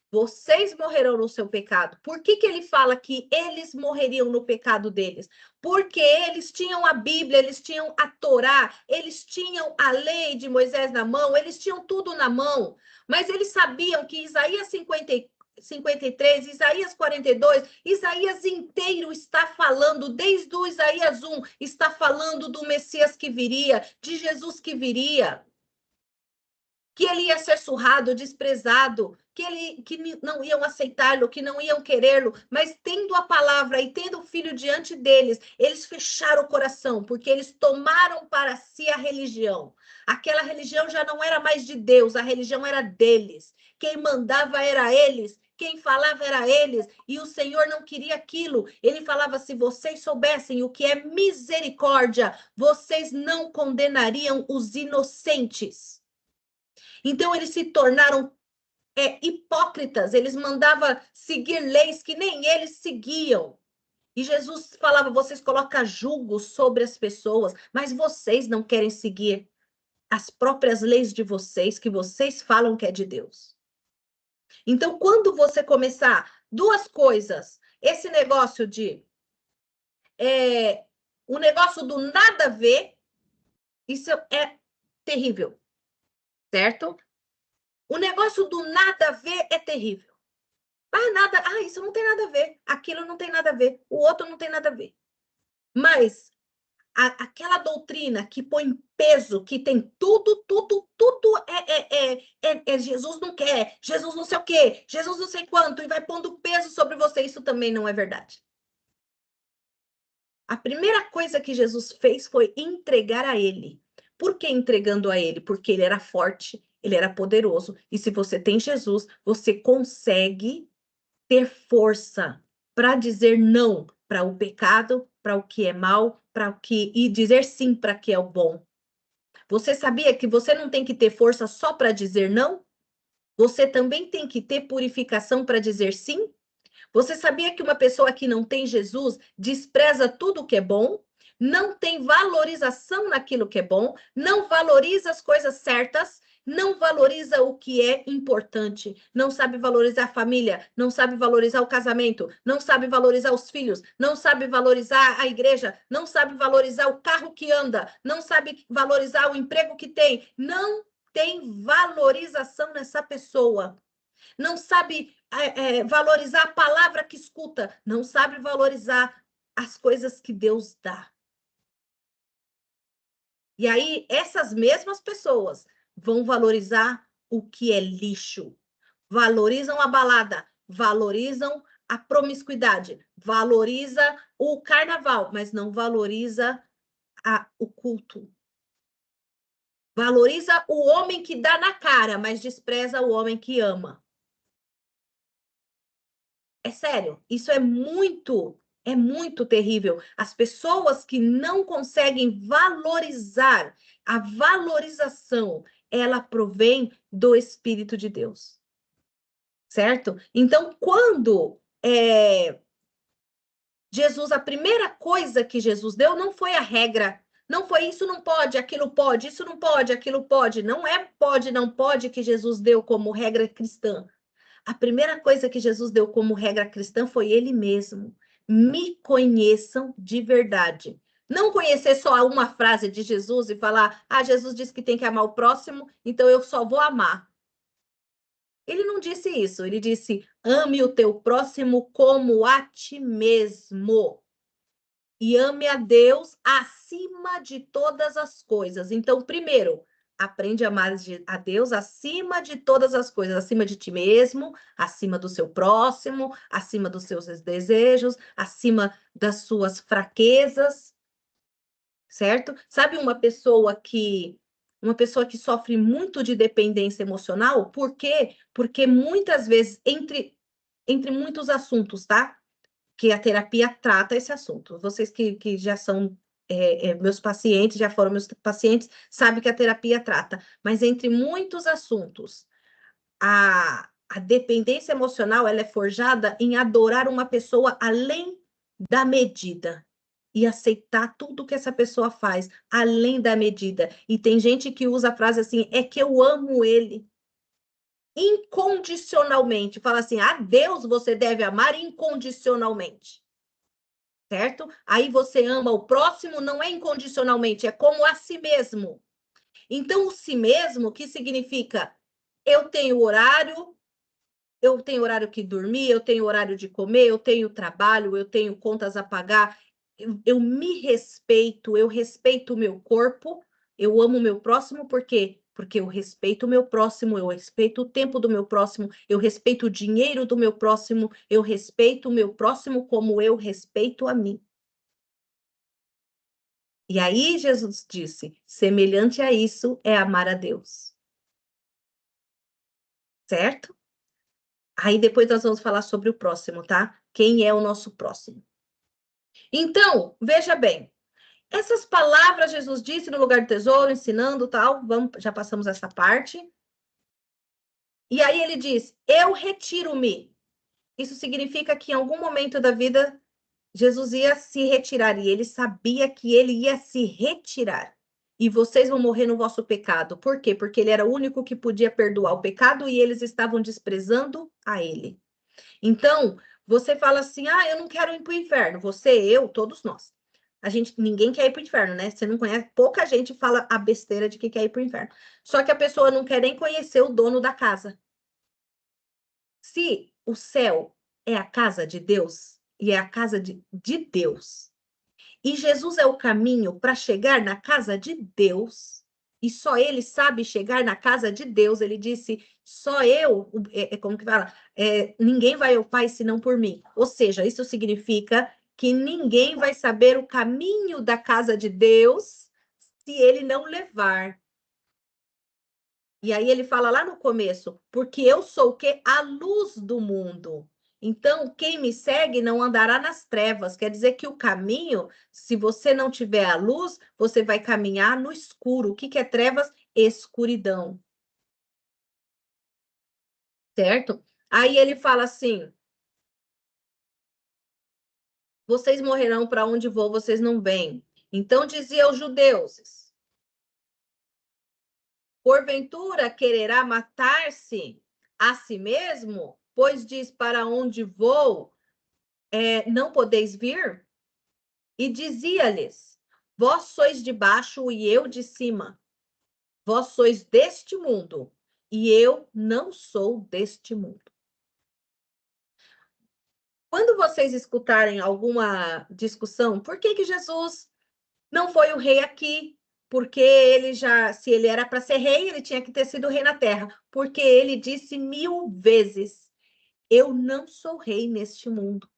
Vocês morrerão no seu pecado. Por que ele fala que eles morreriam no pecado deles? Porque eles tinham a Bíblia, eles tinham a Torá, eles tinham a lei de Moisés na mão, eles tinham tudo na mão. Mas eles sabiam que Isaías 53, Isaías 42, Isaías inteiro está falando, desde o Isaías 1, está falando do Messias que viria, de Jesus que viria. Que ele ia ser surrado, desprezado, que não iam aceitá-lo, que não iam querê-lo, mas tendo a palavra e tendo o filho diante deles, eles fecharam o coração, porque eles tomaram para si a religião. Aquela religião já não era mais de Deus, a religião era deles. Quem mandava era eles, quem falava era eles, e o Senhor não queria aquilo. Ele falava, se vocês soubessem o que é misericórdia, vocês não condenariam os inocentes. Então, eles se tornaram hipócritas, eles mandavam seguir leis que nem eles seguiam. E Jesus falava, vocês colocam julgo sobre as pessoas, mas vocês não querem seguir as próprias leis de vocês, que vocês falam que é de Deus. Então, quando você começar duas coisas, esse negócio o negócio do nada a ver, isso é terrível, certo? O negócio do nada a ver é terrível. Isso não tem nada a ver, aquilo não tem nada a ver, o outro não tem nada a ver. Mas aquela doutrina que põe peso, que tem tudo Jesus não quer, Jesus não sei o quê, Jesus não sei quanto, e vai pondo peso sobre você, isso também não é verdade. A primeira coisa que Jesus fez foi entregar a ele. Por que entregando a ele? Porque ele era forte, ele era poderoso. E se você tem Jesus, você consegue ter força para dizer não para o pecado, para o que é mal, e dizer sim para o que é o bom. Você sabia que você não tem que ter força só para dizer não? Você também tem que ter purificação para dizer sim? Você sabia que uma pessoa que não tem Jesus despreza tudo que é bom, não tem valorização naquilo que é bom, não valoriza as coisas certas, não valoriza o que é importante, não sabe valorizar a família, não sabe valorizar o casamento, não sabe valorizar os filhos, não sabe valorizar a igreja, não sabe valorizar o carro que anda, não sabe valorizar o emprego que tem, não tem valorização nessa pessoa. Não sabe valorizar a palavra que escuta, não sabe valorizar as coisas que Deus dá. E aí, essas mesmas pessoas vão valorizar o que é lixo, valorizam a balada, valorizam a promiscuidade, valoriza o carnaval, mas não valoriza o culto. Valoriza o homem que dá na cara, mas despreza o homem que ama. É sério, isso é muito terrível. As pessoas que não conseguem valorizar, a valorização, ela provém do Espírito de Deus, certo? Então, quando Jesus, a primeira coisa que Jesus deu não foi a regra, não foi isso não pode, aquilo pode, isso não pode, aquilo pode. Não é pode, não pode que Jesus deu como regra cristã. A primeira coisa que Jesus deu como regra cristã foi ele mesmo. Me conheçam de verdade. Não conhecer só uma frase de Jesus e falar, Jesus disse que tem que amar o próximo, então eu só vou amar. Ele não disse isso, ele disse, ame o teu próximo como a ti mesmo. E ame a Deus acima de todas as coisas. Então, primeiro, aprende a amar a Deus acima de todas as coisas, acima de ti mesmo, acima do seu próximo, acima dos seus desejos, acima das suas fraquezas, certo? Sabe uma pessoa que sofre muito de dependência emocional, por quê? Porque muitas vezes entre muitos assuntos, tá? Que a terapia trata esse assunto. Vocês que já são meus pacientes, já foram meus pacientes, sabem que a terapia trata. Mas entre muitos assuntos, a dependência emocional ela é forjada em adorar uma pessoa além da medida e aceitar tudo que essa pessoa faz além da medida. E tem gente que usa a frase assim, é que eu amo ele incondicionalmente. Fala assim, a Deus você deve amar incondicionalmente. Certo? Aí você ama o próximo, não é incondicionalmente, é como a si mesmo. Então, o si mesmo, que significa eu tenho horário que dormir, eu tenho horário de comer, eu tenho trabalho, eu tenho contas a pagar, eu me respeito, eu respeito o meu corpo, eu amo o meu próximo, por quê? Porque eu respeito o meu próximo, eu respeito o tempo do meu próximo, eu respeito o dinheiro do meu próximo, eu respeito o meu próximo como eu respeito a mim. E aí Jesus disse: semelhante a isso é amar a Deus. Certo? Aí depois nós vamos falar sobre o próximo, tá? Quem é o nosso próximo? Então, veja bem, essas palavras Jesus disse no lugar do tesouro, ensinando tal, vamos, já passamos essa parte. E aí ele diz: eu retiro-me. Isso significa que em algum momento da vida Jesus ia se retirar e ele sabia que ele ia se retirar. E vocês vão morrer no vosso pecado. Por quê? Porque ele era o único que podia perdoar o pecado e eles estavam desprezando a ele. Então, você fala assim: eu não quero ir para o inferno. Você, eu, todos nós. Ninguém quer ir para o inferno, né? Você não conhece, pouca gente fala a besteira de que quer ir para o inferno. Só que a pessoa não quer nem conhecer o dono da casa. Se o céu é a casa de Deus e é a casa de Deus, e Jesus é o caminho para chegar na casa de Deus, e só ele sabe chegar na casa de Deus. Ele disse: só eu, como que fala? Ninguém vai ao Pai senão por mim. Ou seja, isso significa que ninguém vai saber o caminho da casa de Deus se ele não levar. E aí ele fala lá no começo, porque eu sou o quê? A luz do mundo. Então, quem me segue não andará nas trevas. Quer dizer que o caminho, se você não tiver a luz, você vai caminhar no escuro. O que é trevas? Escuridão. Certo? Aí ele fala assim: vocês morrerão, para onde vou, vocês não vêm. Então dizia aos judeus: porventura quererá matar-se a si mesmo? Pois diz: para onde vou, não podeis vir? E dizia-lhes: vós sois de baixo e eu de cima. Vós sois deste mundo e eu não sou deste mundo. Quando vocês escutarem alguma discussão, por que Jesus não foi o rei aqui? Porque ele já, se ele era para ser rei, ele tinha que ter sido rei na terra. Porque ele disse 1000 vezes: eu não sou rei neste mundo.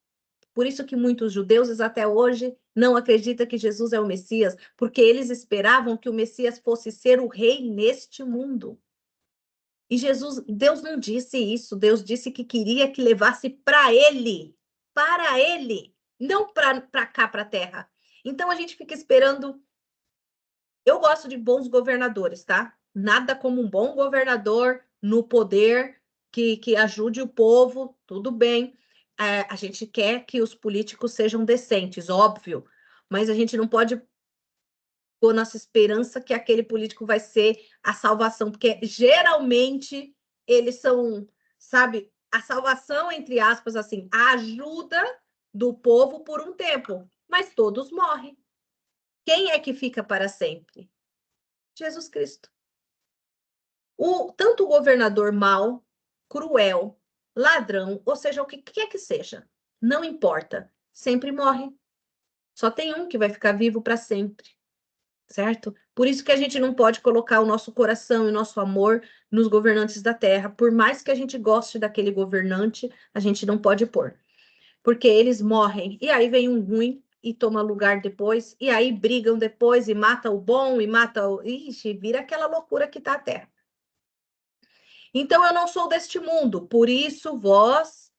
Por isso que muitos judeus até hoje não acreditam que Jesus é o Messias, porque eles esperavam que o Messias fosse ser o rei neste mundo. E Jesus, Deus não disse isso, Deus disse que queria que levasse para ele, não para cá, para a terra. Então a gente fica esperando. Eu gosto de bons governadores, tá? Nada como um bom governador no poder que ajude o povo, tudo bem. A gente quer que os políticos sejam decentes, óbvio, mas a gente não pode pôr nossa esperança que aquele político vai ser a salvação, porque geralmente eles são, sabe, a salvação, entre aspas, assim, a ajuda do povo por um tempo, mas todos morrem. Quem é que fica para sempre? Jesus Cristo. Tanto o governador mau, cruel, ladrão, ou seja, o que quer que seja, não importa, sempre morre. Só tem um que vai ficar vivo para sempre, certo? Por isso que a gente não pode colocar o nosso coração e o nosso amor nos governantes da terra. Por mais que a gente goste daquele governante, a gente não pode pôr. Porque eles morrem. E aí vem um ruim e toma lugar depois. E aí brigam depois e mata o bom e mata o... Ixi, vira aquela loucura que tá a terra. Então eu não sou deste mundo, por isso vos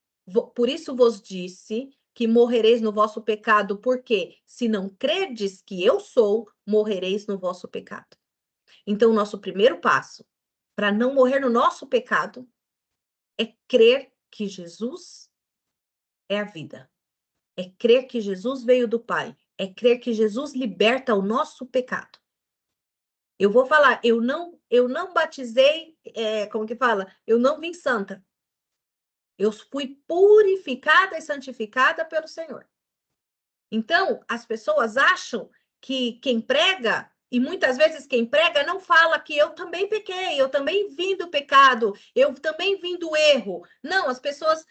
disse que morrereis no vosso pecado, porque se não credes que eu sou, morrereis no vosso pecado. Então o nosso primeiro passo para não morrer no nosso pecado é crer que Jesus é a vida. É crer que Jesus veio do Pai, é crer que Jesus liberta o nosso pecado. Eu vou falar, eu não batizei, como que fala? Eu não vim santa. Eu fui purificada e santificada pelo Senhor. Então, as pessoas acham que quem prega, e muitas vezes quem prega não fala que eu também pequei, eu também vim do pecado, eu também vim do erro. Não, as pessoas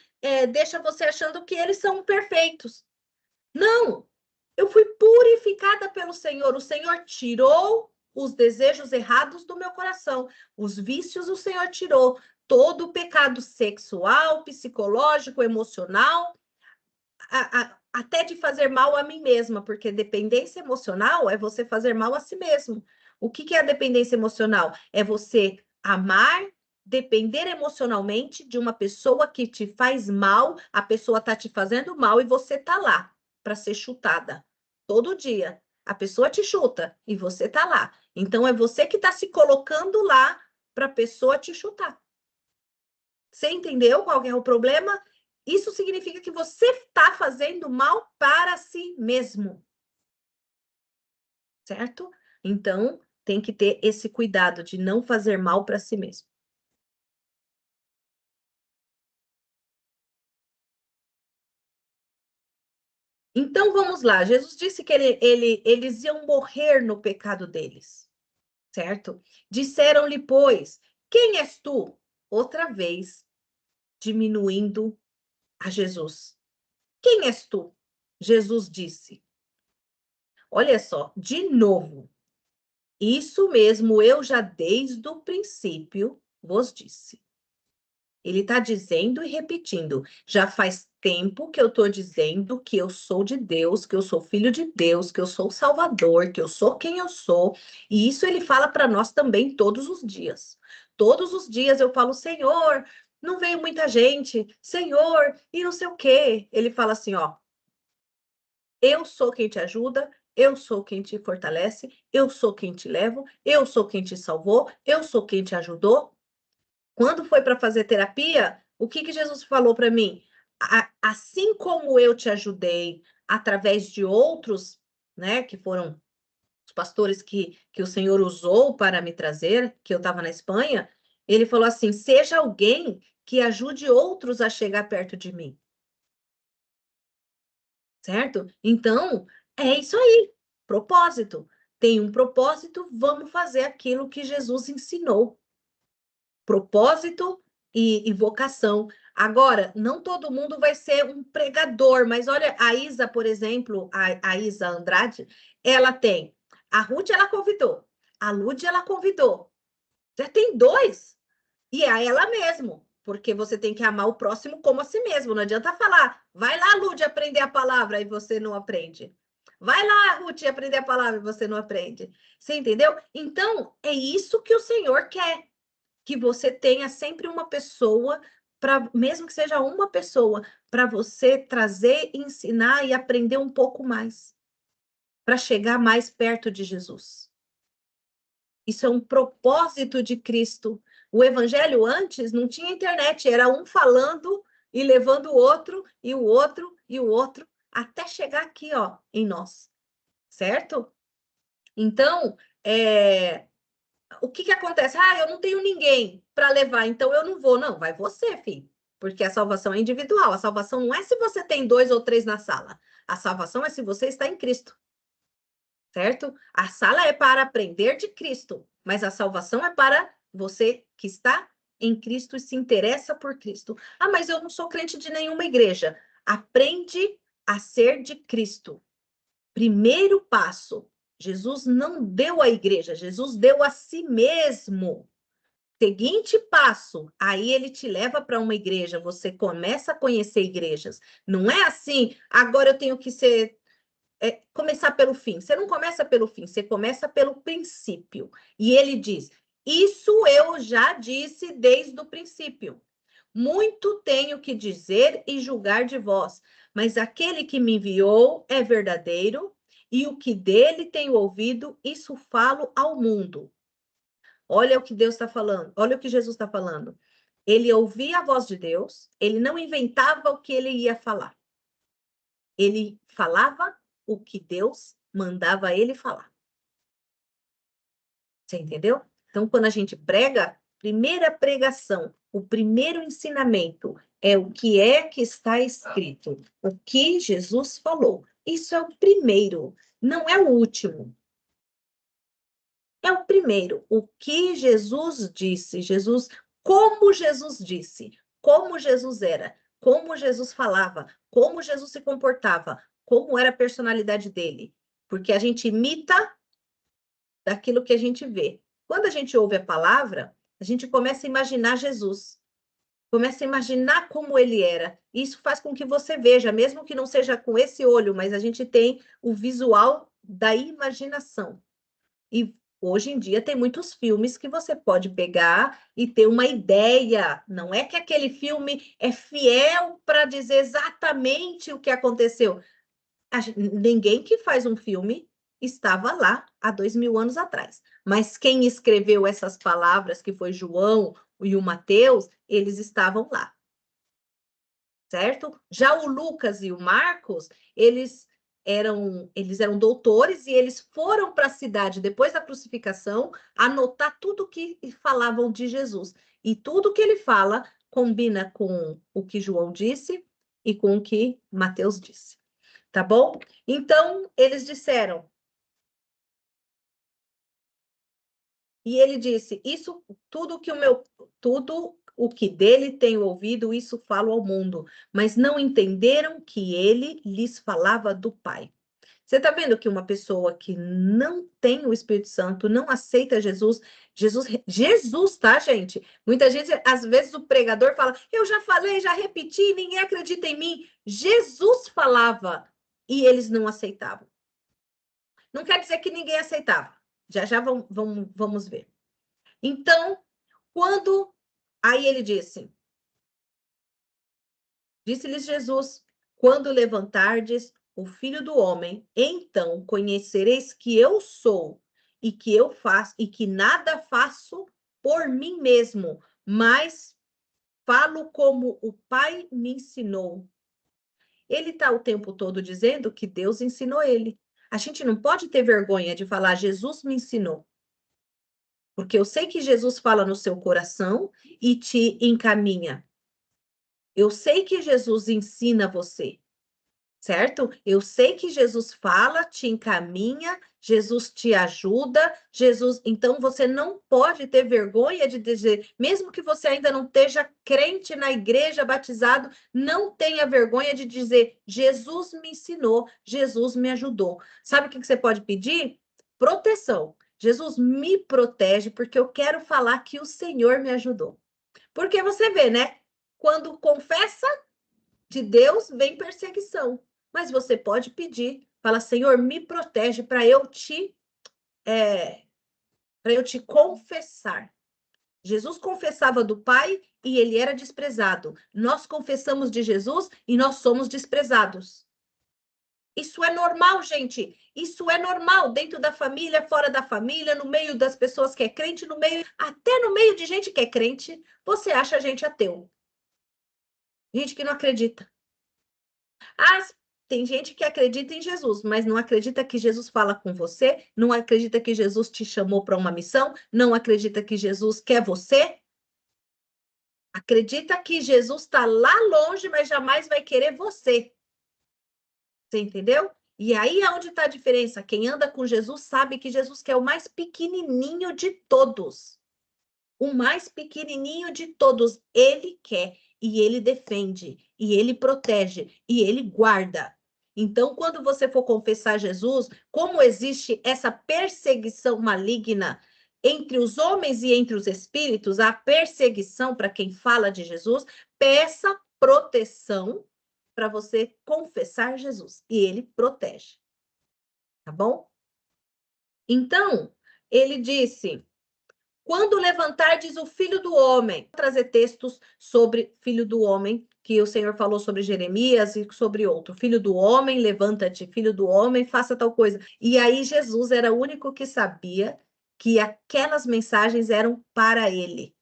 deixam você achando que eles são perfeitos. Não, eu fui purificada pelo Senhor. O Senhor tirou os desejos errados do meu coração. Os vícios o Senhor tirou. Todo o pecado sexual, psicológico, emocional, até de fazer mal a mim mesma, porque dependência emocional é você fazer mal a si mesmo. O que é a dependência emocional? É você amar, depender emocionalmente de uma pessoa que te faz mal, a pessoa está te fazendo mal e você está lá para ser chutada todo dia. A pessoa te chuta e você está lá. Então é você que está se colocando lá para a pessoa te chutar. Você entendeu qual é o problema? Isso significa que você está fazendo mal para si mesmo. Certo? Então, tem que ter esse cuidado de não fazer mal para si mesmo. Então, vamos lá. Jesus disse que eles iam morrer no pecado deles. Certo? Disseram-lhe, pois, quem és tu? Outra vez, diminuindo a Jesus. Quem és tu? Jesus disse. Olha só, de novo. Isso mesmo, eu já desde o princípio vos disse. Ele está dizendo e repetindo. Já faz tempo que eu estou dizendo que eu sou de Deus, que eu sou filho de Deus, que eu sou o Salvador, que eu sou quem eu sou. E isso ele fala para nós também todos os dias. Todos os dias eu falo, Senhor, não veio muita gente, Senhor, e não sei o quê. Ele fala assim, ó, eu sou quem te ajuda, eu sou quem te fortalece, eu sou quem te levo, eu sou quem te salvou, eu sou quem te ajudou. Quando foi para fazer terapia, o que Jesus falou para mim? Assim como eu te ajudei, através de outros, né, que foram os pastores que o Senhor usou para me trazer, que eu estava na Espanha, ele falou assim: seja alguém que ajude outros a chegar perto de mim. Certo? Então, é isso aí, propósito. Tem um propósito, vamos fazer aquilo que Jesus ensinou. Propósito e vocação. Agora, não todo mundo vai ser um pregador, mas olha, a Isa, por exemplo, a Isa Andrade, ela tem. A Ruth, ela convidou. A Lud, ela convidou. Já tem dois. E é ela mesmo. Porque você tem que amar o próximo como a si mesmo. Não adianta falar, vai lá, Lud, aprender a palavra e você não aprende. Vai lá, Ruth, aprender a palavra e você não aprende. Você entendeu? Então, é isso que o Senhor quer. Que você tenha sempre uma pessoa, mesmo que seja uma pessoa, para você trazer, ensinar e aprender um pouco mais. Para chegar mais perto de Jesus. Isso é um propósito de Cristo. O evangelho antes não tinha internet, era um falando e levando o outro, e o outro, e o outro, até chegar aqui, ó, em nós. Certo? Então, o que acontece? Ah, eu não tenho ninguém para levar, então eu não vou. Não, vai você, filho. Porque a salvação é individual. A salvação não é se você tem 2 ou 3 na sala. A salvação é se você está em Cristo. Certo? A sala é para aprender de Cristo, mas a salvação é para você que está em Cristo e se interessa por Cristo. Ah, mas eu não sou crente de nenhuma igreja. Aprende a ser de Cristo. Primeiro passo. Jesus não deu à igreja, Jesus deu a si mesmo. Seguinte passo, aí ele te leva para uma igreja, você começa a conhecer igrejas. Não é assim, agora eu tenho que começar pelo fim. Você não começa pelo fim, você começa pelo princípio. E ele diz: isso eu já disse desde o princípio. Muito tenho que dizer e julgar de vós, mas aquele que me enviou é verdadeiro, e o que dele tenho ouvido, isso falo ao mundo. Olha o que Deus está falando, olha o que Jesus está falando. Ele ouvia a voz de Deus, ele não inventava o que ele ia falar. Ele falava o que Deus mandava ele falar. Você entendeu? Então, quando a gente prega, primeira pregação, o primeiro ensinamento é o que está escrito, o que Jesus falou. Isso é o primeiro, não é o último. É o primeiro, o que Jesus disse, como Jesus disse, como Jesus era, como Jesus falava, como Jesus se comportava, como era a personalidade dele. Porque a gente imita daquilo que a gente vê. Quando a gente ouve a palavra, a gente começa a imaginar Jesus, começa a imaginar como ele era. Isso faz com que você veja, mesmo que não seja com esse olho, mas a gente tem o visual da imaginação. E hoje em dia tem muitos filmes que você pode pegar e ter uma ideia. Não é que aquele filme é fiel para dizer exatamente o que aconteceu. Ninguém que faz um filme estava lá há 2000 anos atrás. Mas quem escreveu essas palavras, que foi João e o Mateus, eles estavam lá. Certo? Já o Lucas e o Marcos, eles eram doutores e eles foram para a cidade depois da crucificação anotar tudo que falavam de Jesus. E tudo que ele fala combina com o que João disse e com o que Mateus disse. Tá bom? Então, eles disseram. E ele disse: isso, tudo o que dele tenho ouvido, isso falo ao mundo. Mas não entenderam que ele lhes falava do Pai. Você está vendo que uma pessoa que não tem o Espírito Santo, não aceita Jesus, tá, gente? Muita gente, às vezes, o pregador fala: eu já falei, já repeti, ninguém acredita em mim. Jesus falava e eles não aceitavam. Não quer dizer que ninguém aceitava. Já já vamos ver. Então, quando. Aí ele disse-lhes Jesus: quando levantardes o Filho do Homem, então conhecereis que eu sou e que eu faço, e que nada faço por mim mesmo, mas falo como o Pai me ensinou. Ele está o tempo todo dizendo que Deus ensinou ele. A gente não pode ter vergonha de falar, Jesus me ensinou. Porque eu sei que Jesus fala no seu coração e te encaminha. Eu sei que Jesus ensina você, certo? Eu sei que Jesus fala, te encaminha, Jesus te ajuda, Jesus. Então você não pode ter vergonha de dizer, mesmo que você ainda não esteja crente na igreja, batizado, não tenha vergonha de dizer, Jesus me ensinou, Jesus me ajudou. Sabe o que você pode pedir? Proteção. Jesus me protege, porque eu quero falar que o Senhor me ajudou. Porque você vê, né? Quando confessa de Deus, vem perseguição. Mas você pode pedir, fala, Senhor, me protege para eu te confessar. Jesus confessava do Pai e ele era desprezado. Nós confessamos de Jesus e nós somos desprezados. Isso é normal, gente. Isso é normal dentro da família, fora da família, no meio das pessoas que é crente, no meio, até no meio de gente que é crente, você acha a gente ateu. Gente que não acredita. Ah, tem gente que acredita em Jesus, mas não acredita que Jesus fala com você, não acredita que Jesus te chamou para uma missão, não acredita que Jesus quer você. Acredita que Jesus está lá longe, mas jamais vai querer você. Você entendeu? E aí é onde está a diferença. Quem anda com Jesus sabe que Jesus quer o mais pequenininho de todos. O mais pequenininho de todos. Ele quer, e ele defende, e ele protege, e ele guarda. Então, quando você for confessar Jesus, como existe essa perseguição maligna entre os homens e entre os espíritos, a perseguição para quem fala de Jesus, peça proteção para você confessar Jesus, e ele protege. Tá bom? Então, ele disse: quando levantardes o Filho do Homem, vou trazer textos sobre Filho do Homem, que o Senhor falou sobre Jeremias e sobre outro. Filho do Homem, levanta-te, Filho do Homem, faça tal coisa. E aí Jesus era o único que sabia que aquelas mensagens eram para ele,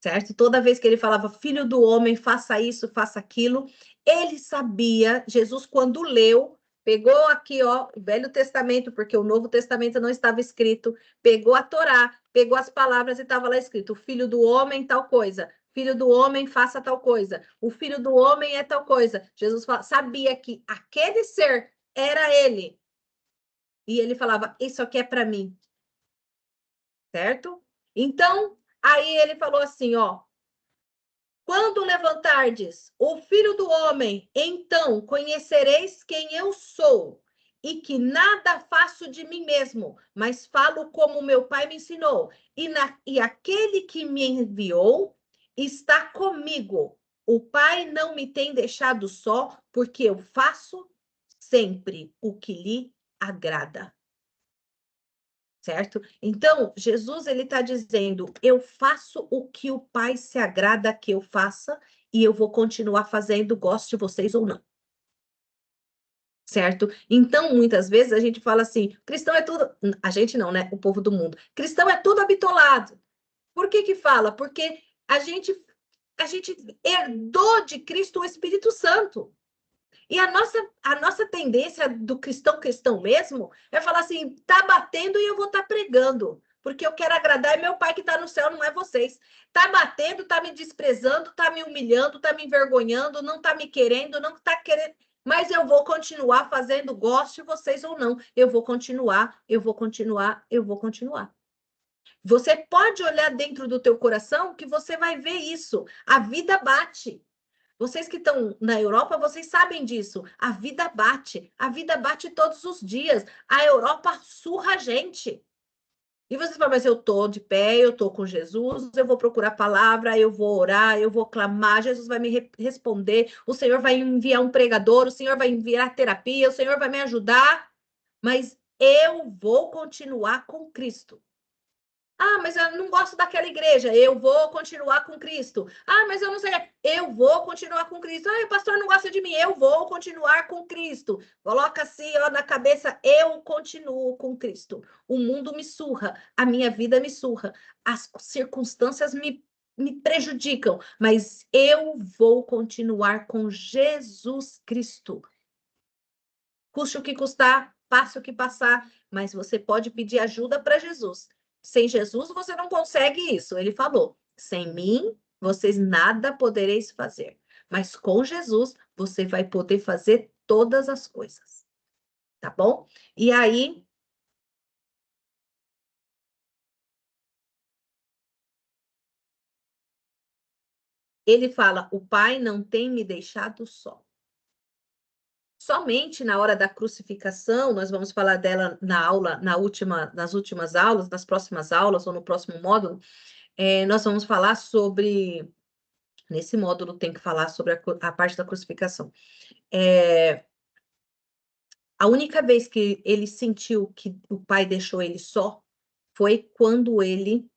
certo? Toda vez que ele falava, Filho do Homem, faça isso, faça aquilo, ele sabia, Jesus quando leu, pegou aqui, ó, o Velho Testamento, porque o Novo Testamento não estava escrito, pegou a Torá, pegou as palavras e estava lá escrito, Filho do Homem, tal coisa, Filho do Homem, faça tal coisa, o Filho do Homem é tal coisa. Jesus sabia que aquele ser era ele. E ele falava, isso aqui é para mim, certo? Então, aí ele falou assim, ó, quando levantardes o Filho do Homem, então conhecereis quem eu sou, e que nada faço de mim mesmo, mas falo como meu Pai me ensinou. E aquele que me enviou está comigo. O Pai não me tem deixado só, porque eu faço sempre o que lhe agrada. Certo? Então, Jesus ele está dizendo: eu faço o que o Pai se agrada que eu faça e eu vou continuar fazendo, goste vocês ou não. Certo? Então, muitas vezes a gente fala assim: cristão é tudo. A gente não, né? O povo do mundo. Cristão é tudo habitolado. Por que que fala? Porque a gente herdou de Cristo o Espírito Santo. E a nossa tendência do cristão mesmo é falar assim, tá batendo e eu vou estar pregando, porque eu quero agradar é meu Pai que está no céu, não é vocês. Tá batendo, tá me desprezando, tá me humilhando, tá me envergonhando, não tá me querendo, não tá querendo, mas eu vou continuar fazendo, goste vocês ou não. Eu vou continuar, eu vou continuar, eu vou continuar. Você pode olhar dentro do teu coração que você vai ver isso. A vida bate. Vocês que estão na Europa, vocês sabem disso. A vida bate todos os dias. A Europa surra a gente. E vocês falam, mas eu estou de pé, eu estou com Jesus, eu vou procurar a palavra, eu vou orar, eu vou clamar, Jesus vai me responder, o Senhor vai enviar um pregador, o Senhor vai enviar terapia, o Senhor vai me ajudar, mas eu vou continuar com Cristo. Ah, mas eu não gosto daquela igreja. Eu vou continuar com Cristo. Ah, mas eu não sei. Eu vou continuar com Cristo. Ah, o pastor não gosta de mim. Eu vou continuar com Cristo. Coloca assim, ó, na cabeça. Eu continuo com Cristo. O mundo me surra. A minha vida me surra. As circunstâncias me prejudicam, mas eu vou continuar com Jesus Cristo. Custe o que custar, passe o que passar, mas você pode pedir ajuda para Jesus. Sem Jesus, você não consegue isso. Ele falou: sem mim, vocês nada podereis fazer. Mas com Jesus, você vai poder fazer todas as coisas. Tá bom? E aí, ele fala: o Pai não tem me deixado só. Somente na hora da crucificação, nós vamos falar dela na aula, nas últimas aulas, nas próximas aulas ou no próximo módulo, nós vamos falar sobre. Nesse módulo tem que falar sobre a parte da crucificação. A única vez que ele sentiu que o pai deixou ele só foi quando ele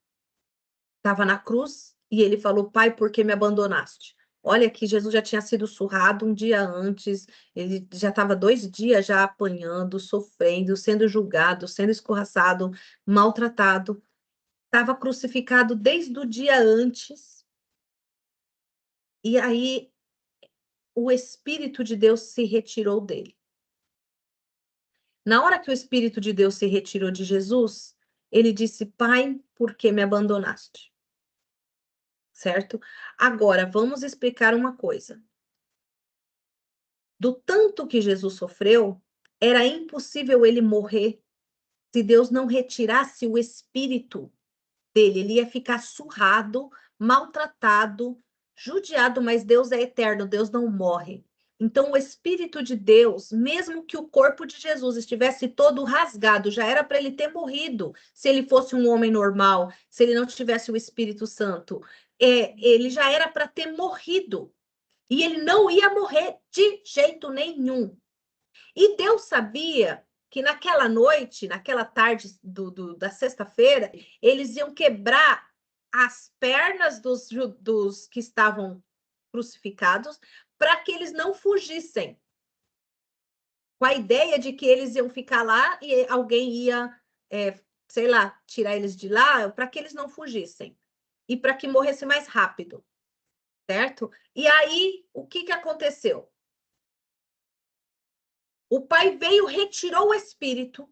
estava na cruz e ele falou: Pai, por que me abandonaste? Olha que Jesus já tinha sido surrado um dia antes, ele já estava 2 dias já apanhando, sofrendo, sendo julgado, sendo escorraçado, maltratado. Estava crucificado desde o dia antes. E aí o Espírito de Deus se retirou dele. Na hora que o Espírito de Deus se retirou de Jesus, ele disse: Pai, por que me abandonaste? Certo? Agora, vamos explicar uma coisa. Do tanto que Jesus sofreu, era impossível ele morrer se Deus não retirasse o Espírito dele. Ele ia ficar surrado, maltratado, judiado, mas Deus é eterno, Deus não morre. Então, o Espírito de Deus, mesmo que o corpo de Jesus estivesse todo rasgado, já era para ele ter morrido, se ele fosse um homem normal, se ele não tivesse o Espírito Santo. Ele já era para ter morrido. E ele não ia morrer de jeito nenhum. E Deus sabia que naquela noite, naquela tarde da sexta-feira, eles iam quebrar as pernas dos que estavam crucificados para que eles não fugissem. Com a ideia de que eles iam ficar lá e alguém ia, sei lá, tirar eles de lá para que eles não fugissem. E para que morresse mais rápido. Certo? E aí, o que aconteceu? O Pai veio, retirou o Espírito.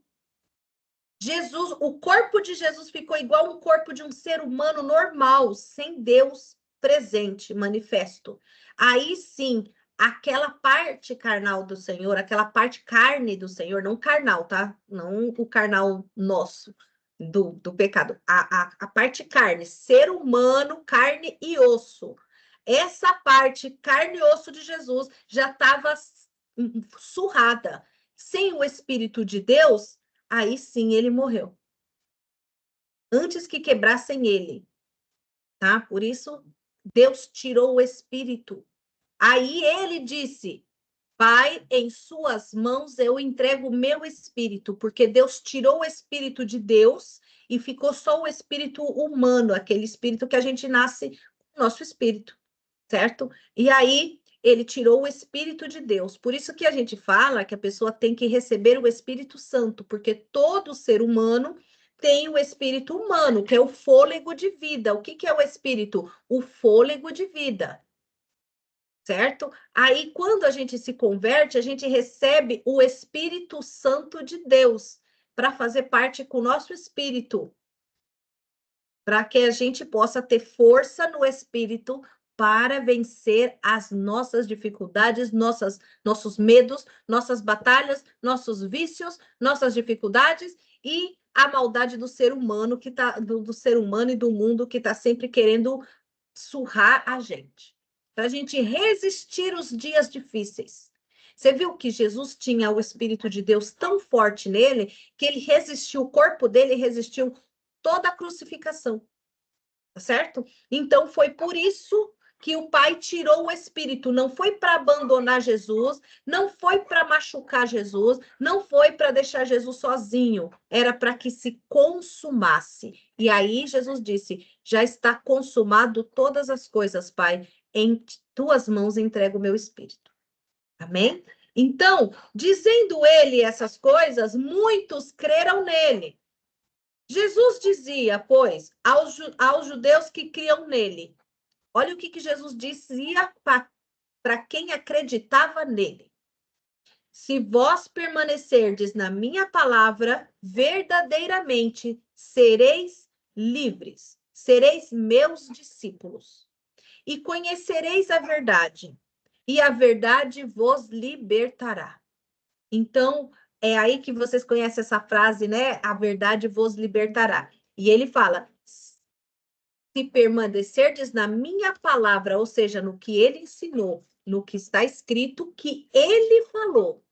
Jesus, o corpo de Jesus ficou igual um corpo de um ser humano normal, sem Deus presente, manifesto. Aí sim, aquela parte carnal do Senhor, aquela parte carne do Senhor, não carnal, tá? Não o carnal nosso, do pecado. A parte carne, ser humano, carne e osso. Essa parte, carne e osso de Jesus, já estava surrada. Sem o Espírito de Deus, aí sim ele morreu. Antes que quebrassem ele, tá? Por isso, Deus tirou o Espírito. Aí ele disse: Pai, em suas mãos eu entrego o meu espírito, porque Deus tirou o Espírito de Deus e ficou só o espírito humano, aquele espírito que a gente nasce, nosso espírito, certo? E aí ele tirou o Espírito de Deus. Por isso que a gente fala que a pessoa tem que receber o Espírito Santo, porque todo ser humano tem o espírito humano, que é o fôlego de vida. O que é o espírito? O fôlego de vida. Certo? Aí, quando a gente se converte, a gente recebe o Espírito Santo de Deus para fazer parte com o nosso espírito, para que a gente possa ter força no espírito para vencer as nossas dificuldades, nossos medos, nossas batalhas, nossos vícios, nossas dificuldades e a maldade do ser humano que tá do ser humano e do mundo que está sempre querendo surrar a gente. Para a gente resistir os dias difíceis. Você viu que Jesus tinha o Espírito de Deus tão forte nele que ele resistiu, o corpo dele resistiu toda a crucificação. Tá certo? Então foi por isso que o Pai tirou o Espírito, não foi para abandonar Jesus, não foi para machucar Jesus, não foi para deixar Jesus sozinho, era para que se consumasse. E aí Jesus disse: já está consumado todas as coisas, Pai, em tuas mãos entrego o meu Espírito. Amém? Então, dizendo ele essas coisas, muitos creram nele. Jesus dizia, pois, aos judeus que criam nele: Olha o que Jesus dizia para quem acreditava nele. Se vós permanecerdes na minha palavra, verdadeiramente sereis livres, sereis meus discípulos, e conhecereis a verdade, e a verdade vos libertará. Então, é aí que vocês conhecem essa frase, né? A verdade vos libertará. E ele fala: se permanecerdes na minha palavra, ou seja, no que ele ensinou, no que está escrito, que ele falou.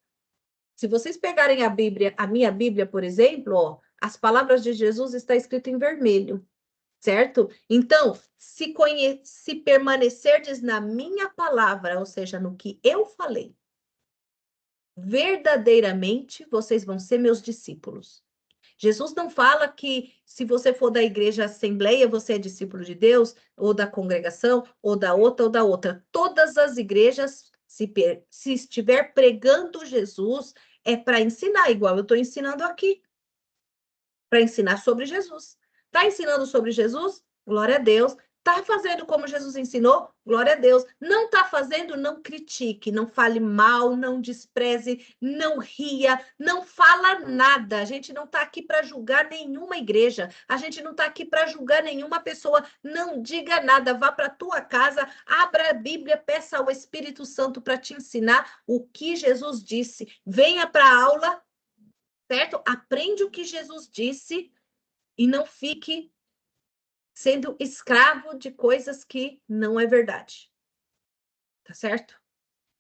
Se vocês pegarem a Bíblia, a minha Bíblia, por exemplo, ó, as palavras de Jesus está escrito em vermelho, certo? Então, se permanecerdes na minha palavra, ou seja, no que eu falei, verdadeiramente vocês vão ser meus discípulos. Jesus não fala que se você for da igreja Assembleia, você é discípulo de Deus, ou da congregação, ou da outra, ou da outra. Todas as igrejas, se estiver pregando Jesus, é para ensinar, igual eu estou ensinando aqui, para ensinar sobre Jesus. Está ensinando sobre Jesus? Glória a Deus. Está fazendo como Jesus ensinou? Glória a Deus. Não está fazendo? Não critique, não fale mal, não despreze, não ria, não fala nada. A gente não está aqui para julgar nenhuma igreja. A gente não está aqui para julgar nenhuma pessoa. Não diga nada. Vá para a tua casa, abra a Bíblia, peça ao Espírito Santo para te ensinar o que Jesus disse. Venha para a aula, certo? Aprende o que Jesus disse e não fique sendo escravo de coisas que não é verdade. Tá certo?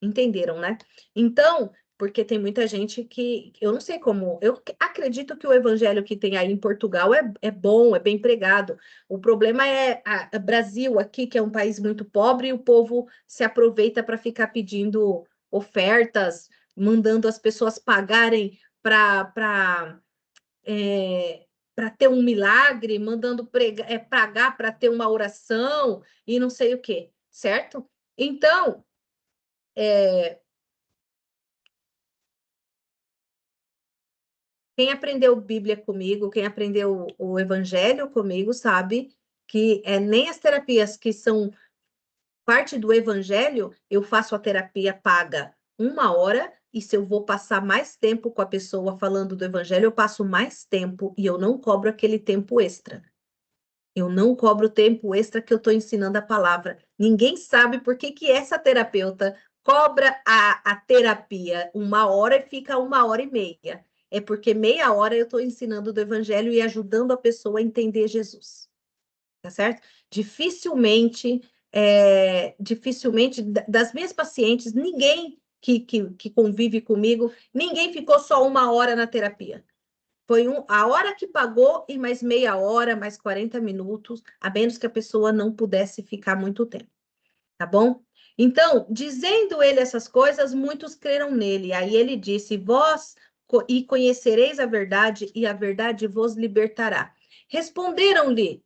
Entenderam, né? Então, porque tem muita gente que eu não sei como, eu acredito que o evangelho que tem aí em Portugal é bom, é bem pregado. O problema é o Brasil aqui, que é um país muito pobre, e o povo se aproveita para ficar pedindo ofertas, mandando as pessoas pagarem para para ter um milagre, mandando pagar para ter uma oração e não sei o quê, certo? Então, quem aprendeu Bíblia comigo, quem aprendeu o Evangelho comigo, sabe que nem as terapias que são parte do Evangelho, eu faço a terapia paga 1 hora, e se eu vou passar mais tempo com a pessoa falando do Evangelho, eu passo mais tempo e eu não cobro aquele tempo extra. Eu não cobro tempo extra que eu estou ensinando a palavra. Ninguém sabe por que essa terapeuta cobra a terapia 1 hora e fica 1 hora e meia. É porque meia hora eu estou ensinando do Evangelho e ajudando a pessoa a entender Jesus. Tá certo? Dificilmente, das minhas pacientes, ninguém que convive comigo, ninguém ficou só 1 hora na terapia. Foi a hora que pagou e mais meia hora, mais 40 minutos, a menos que a pessoa não pudesse ficar muito tempo, tá bom? Então, dizendo ele essas coisas, muitos creram nele. Aí ele disse: Vós e conhecereis a verdade, e a verdade vos libertará. Responderam-lhe: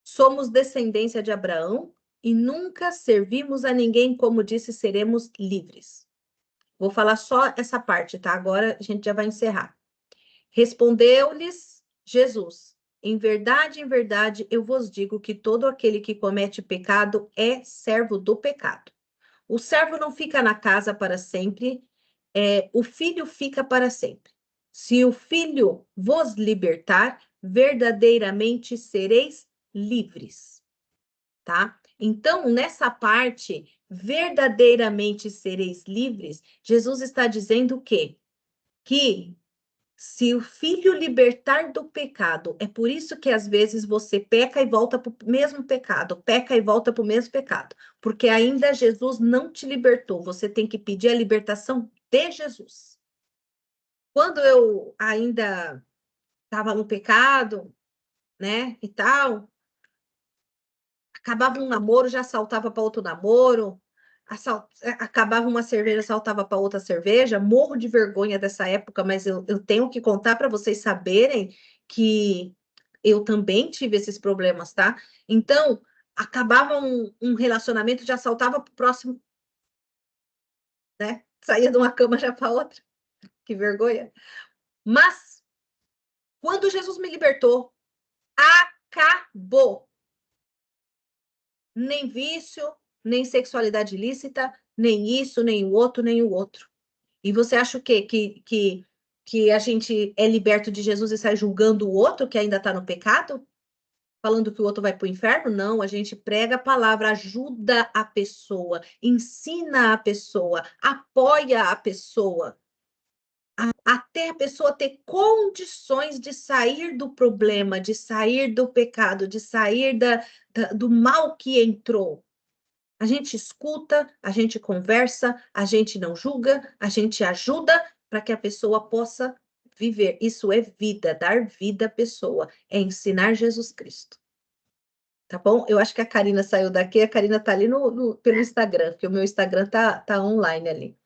Somos descendência de Abraão e nunca servimos a ninguém, como disse, seremos livres. Vou falar só essa parte, tá? Agora a gente já vai encerrar. Respondeu-lhes Jesus: em verdade, eu vos digo que todo aquele que comete pecado é servo do pecado. O servo não fica na casa para sempre, o filho fica para sempre. Se o filho vos libertar, verdadeiramente sereis livres, tá? Então, nessa parte, verdadeiramente sereis livres, Jesus está dizendo o quê? Que se o filho libertar do pecado, é por isso que às vezes você peca e volta para o mesmo pecado, peca e volta para o mesmo pecado, porque ainda Jesus não te libertou, você tem que pedir a libertação de Jesus. Quando eu ainda estava no pecado, né, e tal, acabava um namoro, já saltava para outro namoro, acabava uma cerveja, saltava para outra cerveja. Morro de vergonha dessa época, mas eu tenho que contar para vocês saberem que eu também tive esses problemas, tá? Então, acabava um relacionamento, já saltava para o próximo, né? Saía de uma cama já para outra. Que vergonha. Mas, quando Jesus me libertou, acabou. nem vício, nem sexualidade ilícita, nem isso, nem o outro, nem o outro. E você acha o quê? Que a gente é liberto de Jesus e sai julgando o outro que ainda está no pecado? Falando que o outro vai para o inferno? Não, a gente prega a palavra, ajuda a pessoa, ensina a pessoa, apoia a pessoa, até a pessoa ter condições de sair do problema, de sair do pecado, de sair do mal que entrou. A gente escuta, a gente conversa, a gente não julga, a gente ajuda para que a pessoa possa viver. Isso é vida, dar vida à pessoa, é ensinar Jesus Cristo. Tá bom? Eu acho que a Karina saiu daqui, a Karina tá ali pelo Instagram, porque o meu Instagram tá online ali.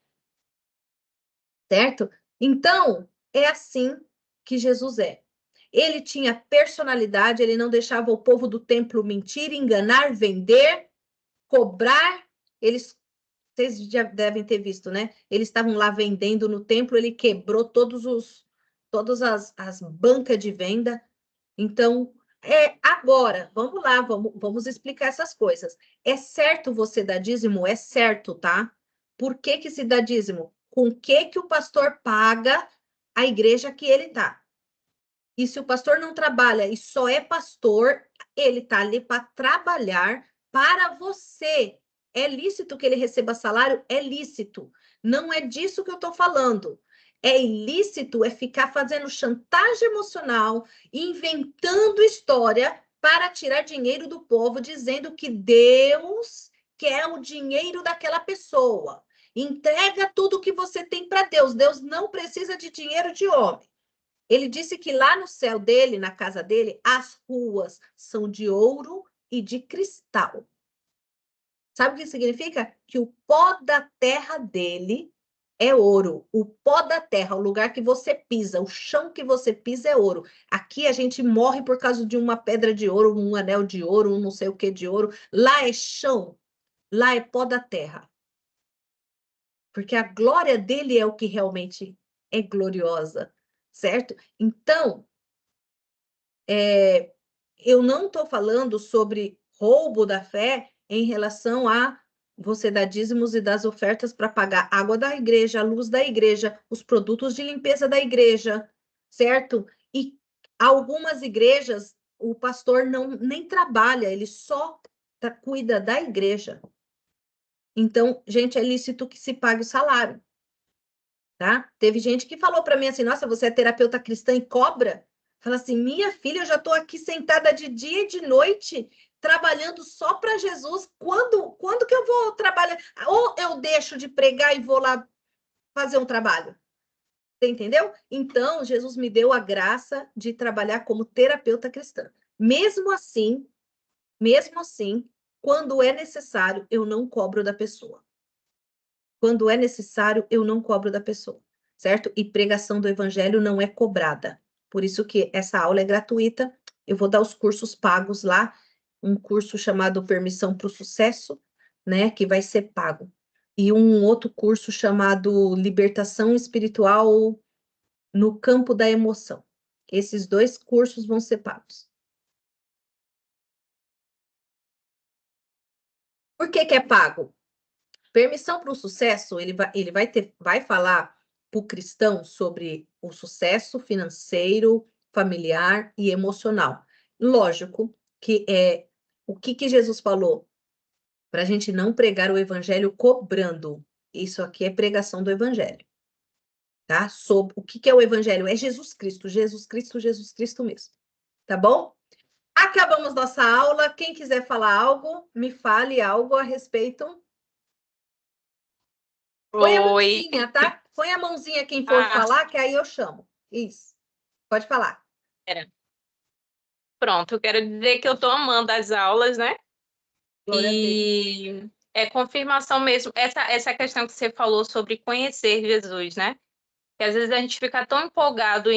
Certo? Então, é assim que Jesus é. Ele tinha personalidade, ele não deixava o povo do templo mentir, enganar, vender, cobrar. Vocês já devem ter visto, né? Eles estavam lá vendendo no templo, ele quebrou todas as bancas de venda. Então, agora, vamos lá, vamos explicar essas coisas. É certo você dar dízimo? É certo, tá? Por que que se dá dízimo? Com que o pastor paga a igreja que ele tá? E se o pastor não trabalha e só é pastor, ele tá ali para trabalhar para você. É lícito que ele receba salário? É lícito. Não é disso que eu estou falando. É ilícito é ficar fazendo chantagem emocional, inventando história para tirar dinheiro do povo, dizendo que Deus quer o dinheiro daquela pessoa. Entrega tudo que você tem para Deus. Deus não precisa de dinheiro de homem. Ele disse que lá no céu dele, na casa dele, as ruas são de ouro e de cristal. Sabe o que significa? Que o pó da terra dele é ouro. O pó da terra, o lugar que você pisa, o chão que você pisa é ouro. Aqui a gente morre por causa de uma pedra de ouro, um anel de ouro, um não sei o que de ouro. Lá é chão, lá é pó da terra. Porque a glória dele é o que realmente é gloriosa, certo? Então, eu não estou falando sobre roubo da fé em relação a você dar dízimos e das ofertas para pagar a água da igreja, a luz da igreja, os produtos de limpeza da igreja, certo? E algumas igrejas, o pastor não nem trabalha, ele só cuida da igreja. Então, gente, é lícito que se pague o salário, tá? Teve gente que falou para mim assim: nossa, você é terapeuta cristã e cobra? Fala assim: minha filha, eu já estou aqui sentada de dia e de noite, trabalhando só para Jesus. Quando que eu vou trabalhar? Ou eu deixo de pregar e vou lá fazer um trabalho? Você entendeu? Então, Jesus me deu a graça de trabalhar como terapeuta cristã. Mesmo assim, quando é necessário, eu não cobro da pessoa. Quando é necessário, eu não cobro da pessoa, certo? E pregação do evangelho não é cobrada. Por isso que essa aula é gratuita. Eu vou dar os cursos pagos lá, um curso chamado Permissão para o Sucesso, né, que vai ser pago. E um outro curso chamado Libertação Espiritual no Campo da Emoção. Esses dois cursos vão ser pagos. Por que que é pago? Permissão para o sucesso, ele vai falar para o cristão sobre o sucesso financeiro, familiar e emocional. Lógico que o que Jesus falou para a gente não pregar o evangelho cobrando. Isso aqui é pregação do evangelho, tá? Sobre o que é o evangelho? É Jesus Cristo, Jesus Cristo, Jesus Cristo mesmo, tá bom? Acabamos nossa aula. Quem quiser falar algo, me fale algo a respeito. Põe a Oi. mãozinha, tá? Põe a mãozinha quem for falar, que aí eu chamo. Isso. Pode falar. Pronto, eu quero dizer que eu estou amando as aulas, né? Glória a Deus. E é confirmação mesmo, essa questão que você falou sobre conhecer Jesus, né? Que às vezes a gente fica tão empolgado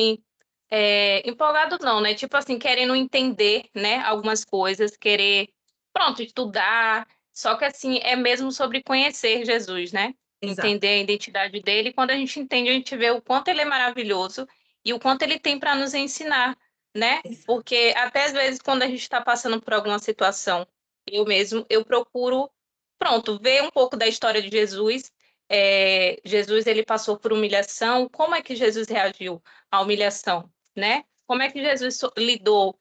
empolgado não, né? Tipo assim, querendo entender, né? Algumas coisas, querer, pronto, estudar. Só que assim, é mesmo sobre conhecer Jesus, né? Exato. Entender a identidade dele. E quando a gente entende, a gente vê o quanto ele é maravilhoso e o quanto ele tem para nos ensinar, né? Exato. Porque até às vezes, quando a gente está passando por alguma situação eu procuro, pronto, ver um pouco da história de Jesus. Jesus, ele passou por humilhação. Como é que Jesus reagiu à humilhação, né? Como é que Jesus lidou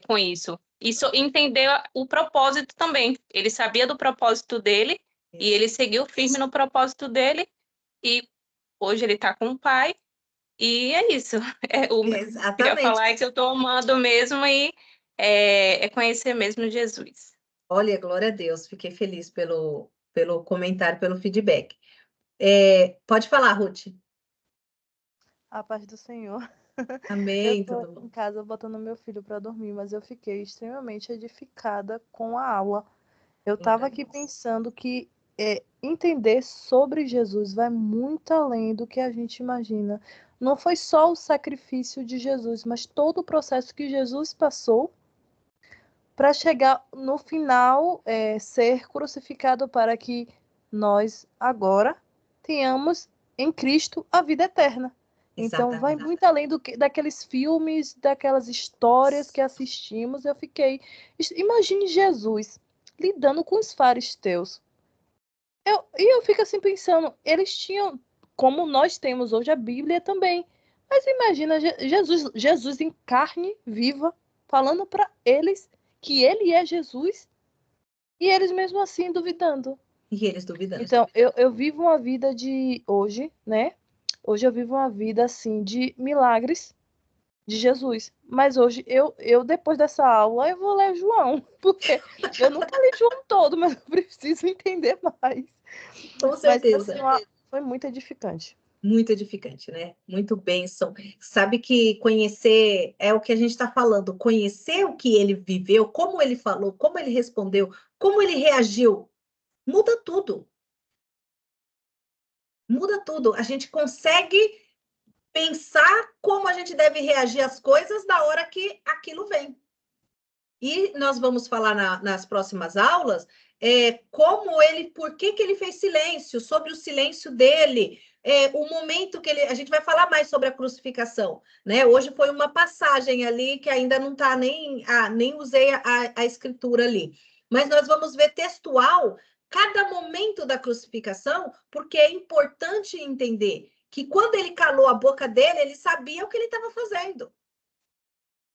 com isso? Isso, entender o propósito também. Ele sabia do propósito dele e ele seguiu firme no propósito dele e hoje ele está com o Pai e é isso. O que eu queria Exatamente. falar é que eu estou amando mesmo e conhecer mesmo Jesus. Olha, glória a Deus, fiquei feliz pelo comentário, pelo feedback. Pode falar, Ruth. A paz do Senhor. Eu Amém, estou tudo em bom. casa botando meu filho para dormir, mas eu fiquei extremamente edificada com a aula. Eu estava aqui pensando que entender sobre Jesus vai muito além do que a gente imagina. Não foi só o sacrifício de Jesus, mas todo o processo que Jesus passou para chegar no final, ser crucificado para que nós agora tenhamos em Cristo a vida eterna. Então vai Exatamente. muito além daqueles filmes, daquelas histórias que assistimos. Eu fiquei. Imagine Jesus lidando com os fariseus. Eu fico assim pensando, eles tinham, como nós temos hoje a Bíblia também. Mas imagina Jesus em carne viva, falando para eles que ele é Jesus, e eles mesmo assim duvidando. E eles duvidando. Então, eu vivo uma vida de hoje, né? Hoje eu vivo uma vida assim de milagres de Jesus. Mas hoje eu depois dessa aula eu vou ler João, porque eu nunca li João todo, mas eu preciso entender mais. Com Mas certeza. assim, foi muito edificante. Muito edificante, né? Muito bênção. Sabe que conhecer é o que a gente está falando, conhecer o que ele viveu, como ele falou, como ele respondeu, como ele reagiu, muda tudo. Muda tudo. A gente consegue pensar como a gente deve reagir às coisas na hora que aquilo vem. E nós vamos falar nas próximas aulas como ele, por que ele fez silêncio, sobre o silêncio dele, o momento que ele. A gente vai falar mais sobre a crucificação, né? Hoje foi uma passagem ali que ainda não está nem usei a escritura ali. Mas nós vamos ver textual cada momento da crucificação, porque é importante entender que quando ele calou a boca dele, ele sabia o que ele estava fazendo.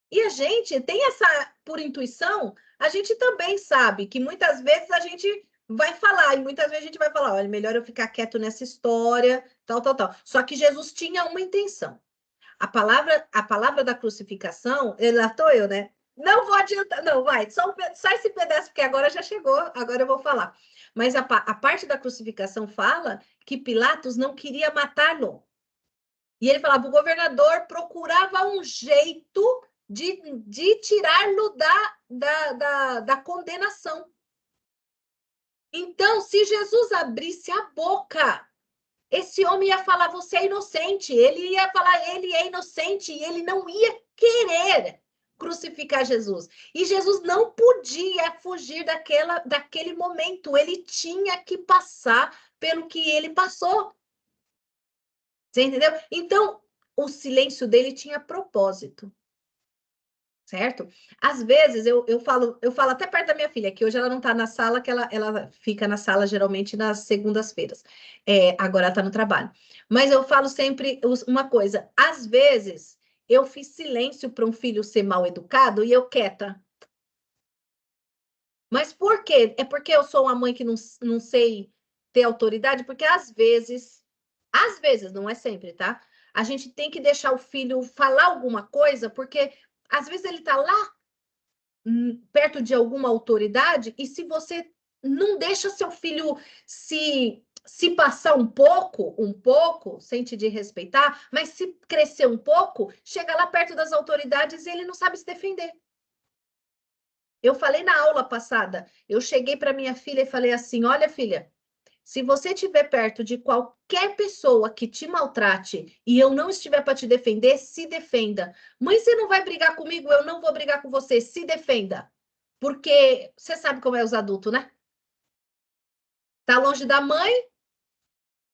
E a gente tem essa, por intuição, a gente também sabe que muitas vezes a gente vai falar, e muitas vezes a gente vai falar, olha, melhor eu ficar quieto nessa história, tal, tal, tal. Só que Jesus tinha uma intenção. A palavra da crucificação, lá estou eu, né? Não vou adiantar, não, vai, só esse pedaço, porque agora já chegou, agora eu vou falar. Mas a parte da crucificação fala que Pilatos não queria matá-lo. E ele falava, o governador procurava um jeito de tirá-lo da condenação. Então, se Jesus abrisse a boca, esse homem ia falar, você é inocente. Ele ia falar, ele é inocente. E ele não ia querer crucificar Jesus. E Jesus não podia fugir daquele momento. Ele tinha que passar pelo que ele passou. Você entendeu? Então, o silêncio dele tinha propósito. Certo? Às vezes eu falo até perto da minha filha, que hoje ela não está na sala, que ela fica na sala geralmente nas segundas-feiras. Agora ela está no trabalho. Mas eu falo sempre uma coisa: às vezes eu fiz silêncio para um filho ser mal educado e eu quieta. Mas por quê? É porque eu sou uma mãe que não sei ter autoridade, porque às vezes, não é sempre, tá? A gente tem que deixar o filho falar alguma coisa, porque às vezes ele está lá perto de alguma autoridade, e se você não deixa seu filho se passar um pouco, sem te respeitar, mas se crescer um pouco, chega lá perto das autoridades e ele não sabe se defender. Eu falei na aula passada, eu cheguei para minha filha e falei assim, olha, filha, se você estiver perto de qualquer pessoa que te maltrate e eu não estiver para te defender, se defenda. Mãe, você não vai brigar comigo, eu não vou brigar com você, se defenda. Porque você sabe como é os adultos, né? Tá longe da mãe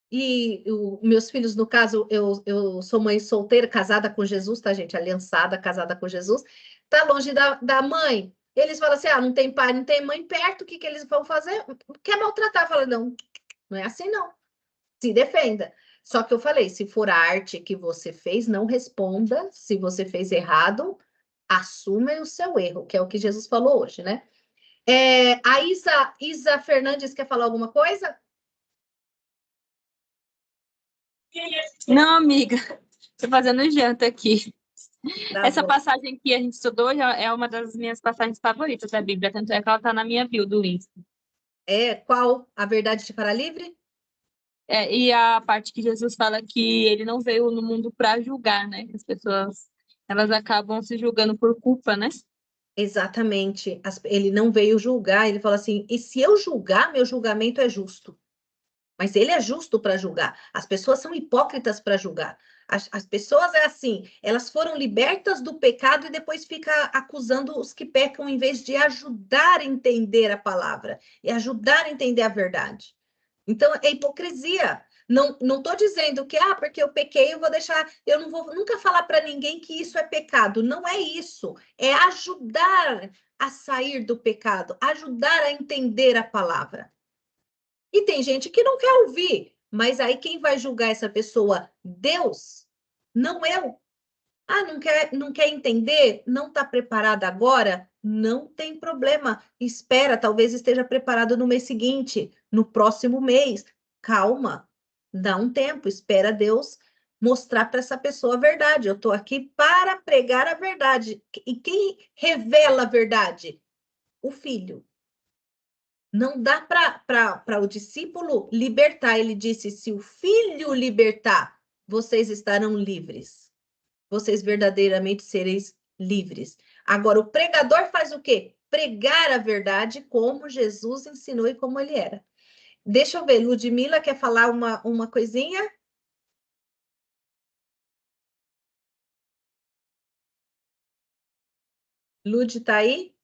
e meus filhos, no caso, eu sou mãe solteira, casada com Jesus, tá, gente? Aliançada, casada com Jesus. Tá longe da mãe. Eles falam assim, não tem pai, não tem mãe perto, o que eles vão fazer? Quer maltratar? Fala, não, não é assim não. Se defenda. Só que eu falei, se for a arte que você fez, não responda. Se você fez errado, assuma o seu erro, que é o que Jesus falou hoje, né? A Isa Fernandes quer falar alguma coisa? Não, amiga, estou fazendo janta aqui. Tá Essa bom. passagem que a gente estudou já é uma das minhas passagens favoritas da Bíblia, tanto é que ela está na minha bio do Insta. Qual? A verdade te fará livre? E a parte que Jesus fala que ele não veio no mundo para julgar, né? As pessoas, elas acabam se julgando por culpa, né? Exatamente. Ele não veio julgar, ele fala assim: e se eu julgar, meu julgamento é justo. Mas ele é justo para julgar. As pessoas são hipócritas para julgar. As pessoas é assim, elas foram libertas do pecado e depois fica acusando os que pecam em vez de ajudar a entender a palavra e ajudar a entender a verdade. Então, é hipocrisia. Não estou dizendo que, porque eu pequei, eu vou deixar, eu não vou nunca falar para ninguém que isso é pecado. Não é isso. É ajudar a sair do pecado, ajudar a entender a palavra. E tem gente que não quer ouvir, mas aí quem vai julgar essa pessoa? Deus, não eu. Não quer entender? Não está preparada agora? Não tem problema. Espera, talvez esteja preparado no mês seguinte, no próximo mês. Calma, dá um tempo, espera Deus mostrar para essa pessoa a verdade. Eu estou aqui para pregar a verdade. E quem revela a verdade? O filho. Não dá para o discípulo libertar. Ele disse: se o filho libertar, vocês estarão livres. Vocês verdadeiramente sereis livres. Agora, o pregador faz o quê? Pregar a verdade como Jesus ensinou e como ele era. Deixa eu ver, Ludmila quer falar uma coisinha? Lud está aí?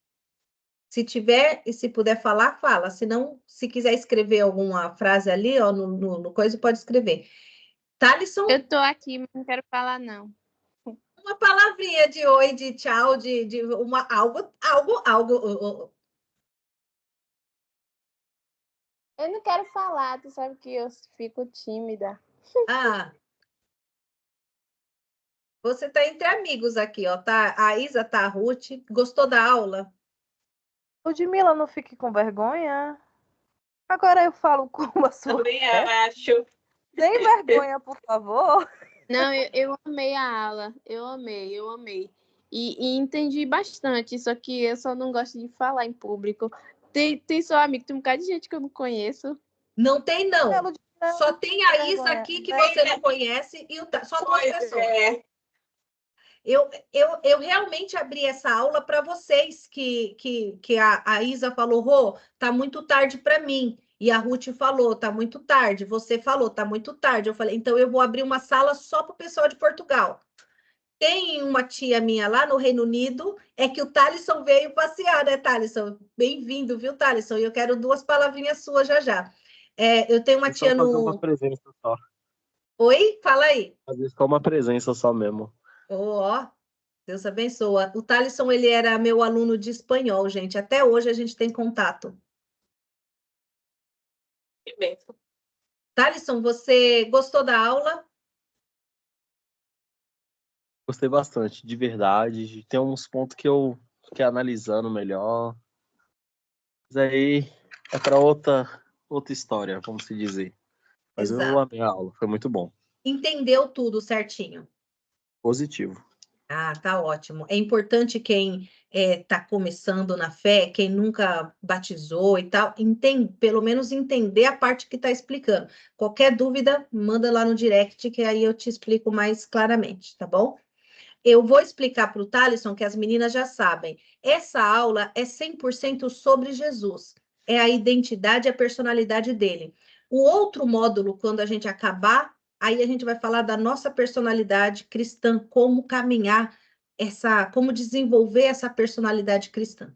Se tiver e se puder falar, fala. Se não, se quiser escrever alguma frase ali, ó, no coisa, pode escrever. Thalisson? Eu tô aqui, mas não quero falar, não. Uma palavrinha de oi, de tchau, de algo. Eu não quero falar, tu sabe que eu fico tímida. Você tá entre amigos aqui, ó. Tá, a Isa, tá a Ruth. Gostou da aula? Ludmila, não fique com vergonha. Agora eu falo como a sua. Também acho. Sem vergonha, por favor. Não, eu amei a aula. Eu amei. E entendi bastante, só que eu só não gosto de falar em público. Tem só amigo, tem um bocado de gente que eu não conheço. Não tem, não. Ludmila, Só tem a Isa aqui que você não conhece e só duas pessoas. Eu realmente abri essa aula para vocês que a Isa falou, Rô, tá muito tarde para mim. E a Ruth falou, tá muito tarde. Você falou, tá muito tarde. Eu falei, então eu vou abrir uma sala só para o pessoal de Portugal. Tem uma tia minha lá no Reino Unido, é que o Thalisson veio passear, né, Thalisson? Bem-vindo, viu, Thalisson? E eu quero duas palavrinhas suas já já. Eu tenho uma tia no... uma presença só. Oi? Fala aí. Fazer só uma presença só mesmo. Ó, Deus abençoa. O Thalisson, ele era meu aluno de espanhol, gente. Até hoje a gente tem contato. Que bênção. Thalisson, você gostou da aula? Gostei bastante, de verdade. Tem uns pontos que eu fiquei analisando melhor. Mas aí é para outra história, vamos se dizer. Mas Exato. eu amei a aula, foi muito bom. Entendeu tudo certinho. Positivo. Tá ótimo. É importante quem está começando na fé, quem nunca batizou e tal, pelo menos entender a parte que está explicando. Qualquer dúvida, manda lá no direct, que aí eu te explico mais claramente, tá bom? Eu vou explicar para o Thalisson, que as meninas já sabem. Essa aula é 100% sobre Jesus. É a identidade e a personalidade dele. O outro módulo, quando a gente acabar, aí a gente vai falar da nossa personalidade cristã, como caminhar como desenvolver essa personalidade cristã.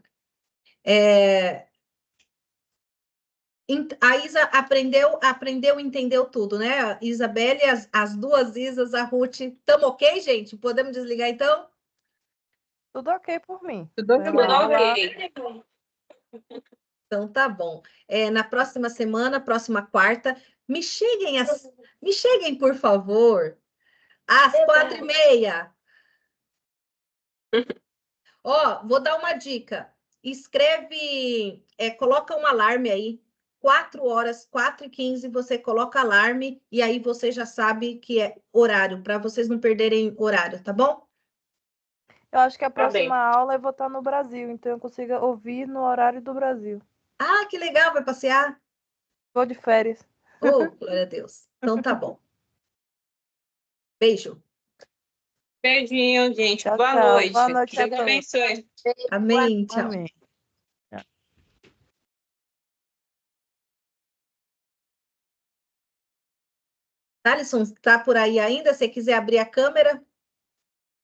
A Isa aprendeu, entendeu tudo, né? Isabelle, as duas Isas, a Ruth. Estamos ok, gente? Podemos desligar então? Tudo ok por mim. Tudo Foi ok. uma Tudo aula- ok. Então tá bom. Na próxima semana, próxima quarta, me cheguem, por favor, às 4h30. Ó, vou dar uma dica. Escreve, coloca um alarme aí. 4h, 4h15, você coloca alarme e aí você já sabe que é horário, para vocês não perderem horário, tá bom? Eu acho que a Tá bem. próxima aula eu vou estar no Brasil, então eu consigo ouvir no horário do Brasil. Ah, que legal, vai passear? Vou de férias. Oh, glória a Deus. Então tá bom. Beijo. Beijinho, gente. Tchau, Boa tchau. noite. Boa noite a Deus todos. abençoe. Amém, tchau. Amém. Thalisson, tá por aí ainda? Se quiser abrir a câmera.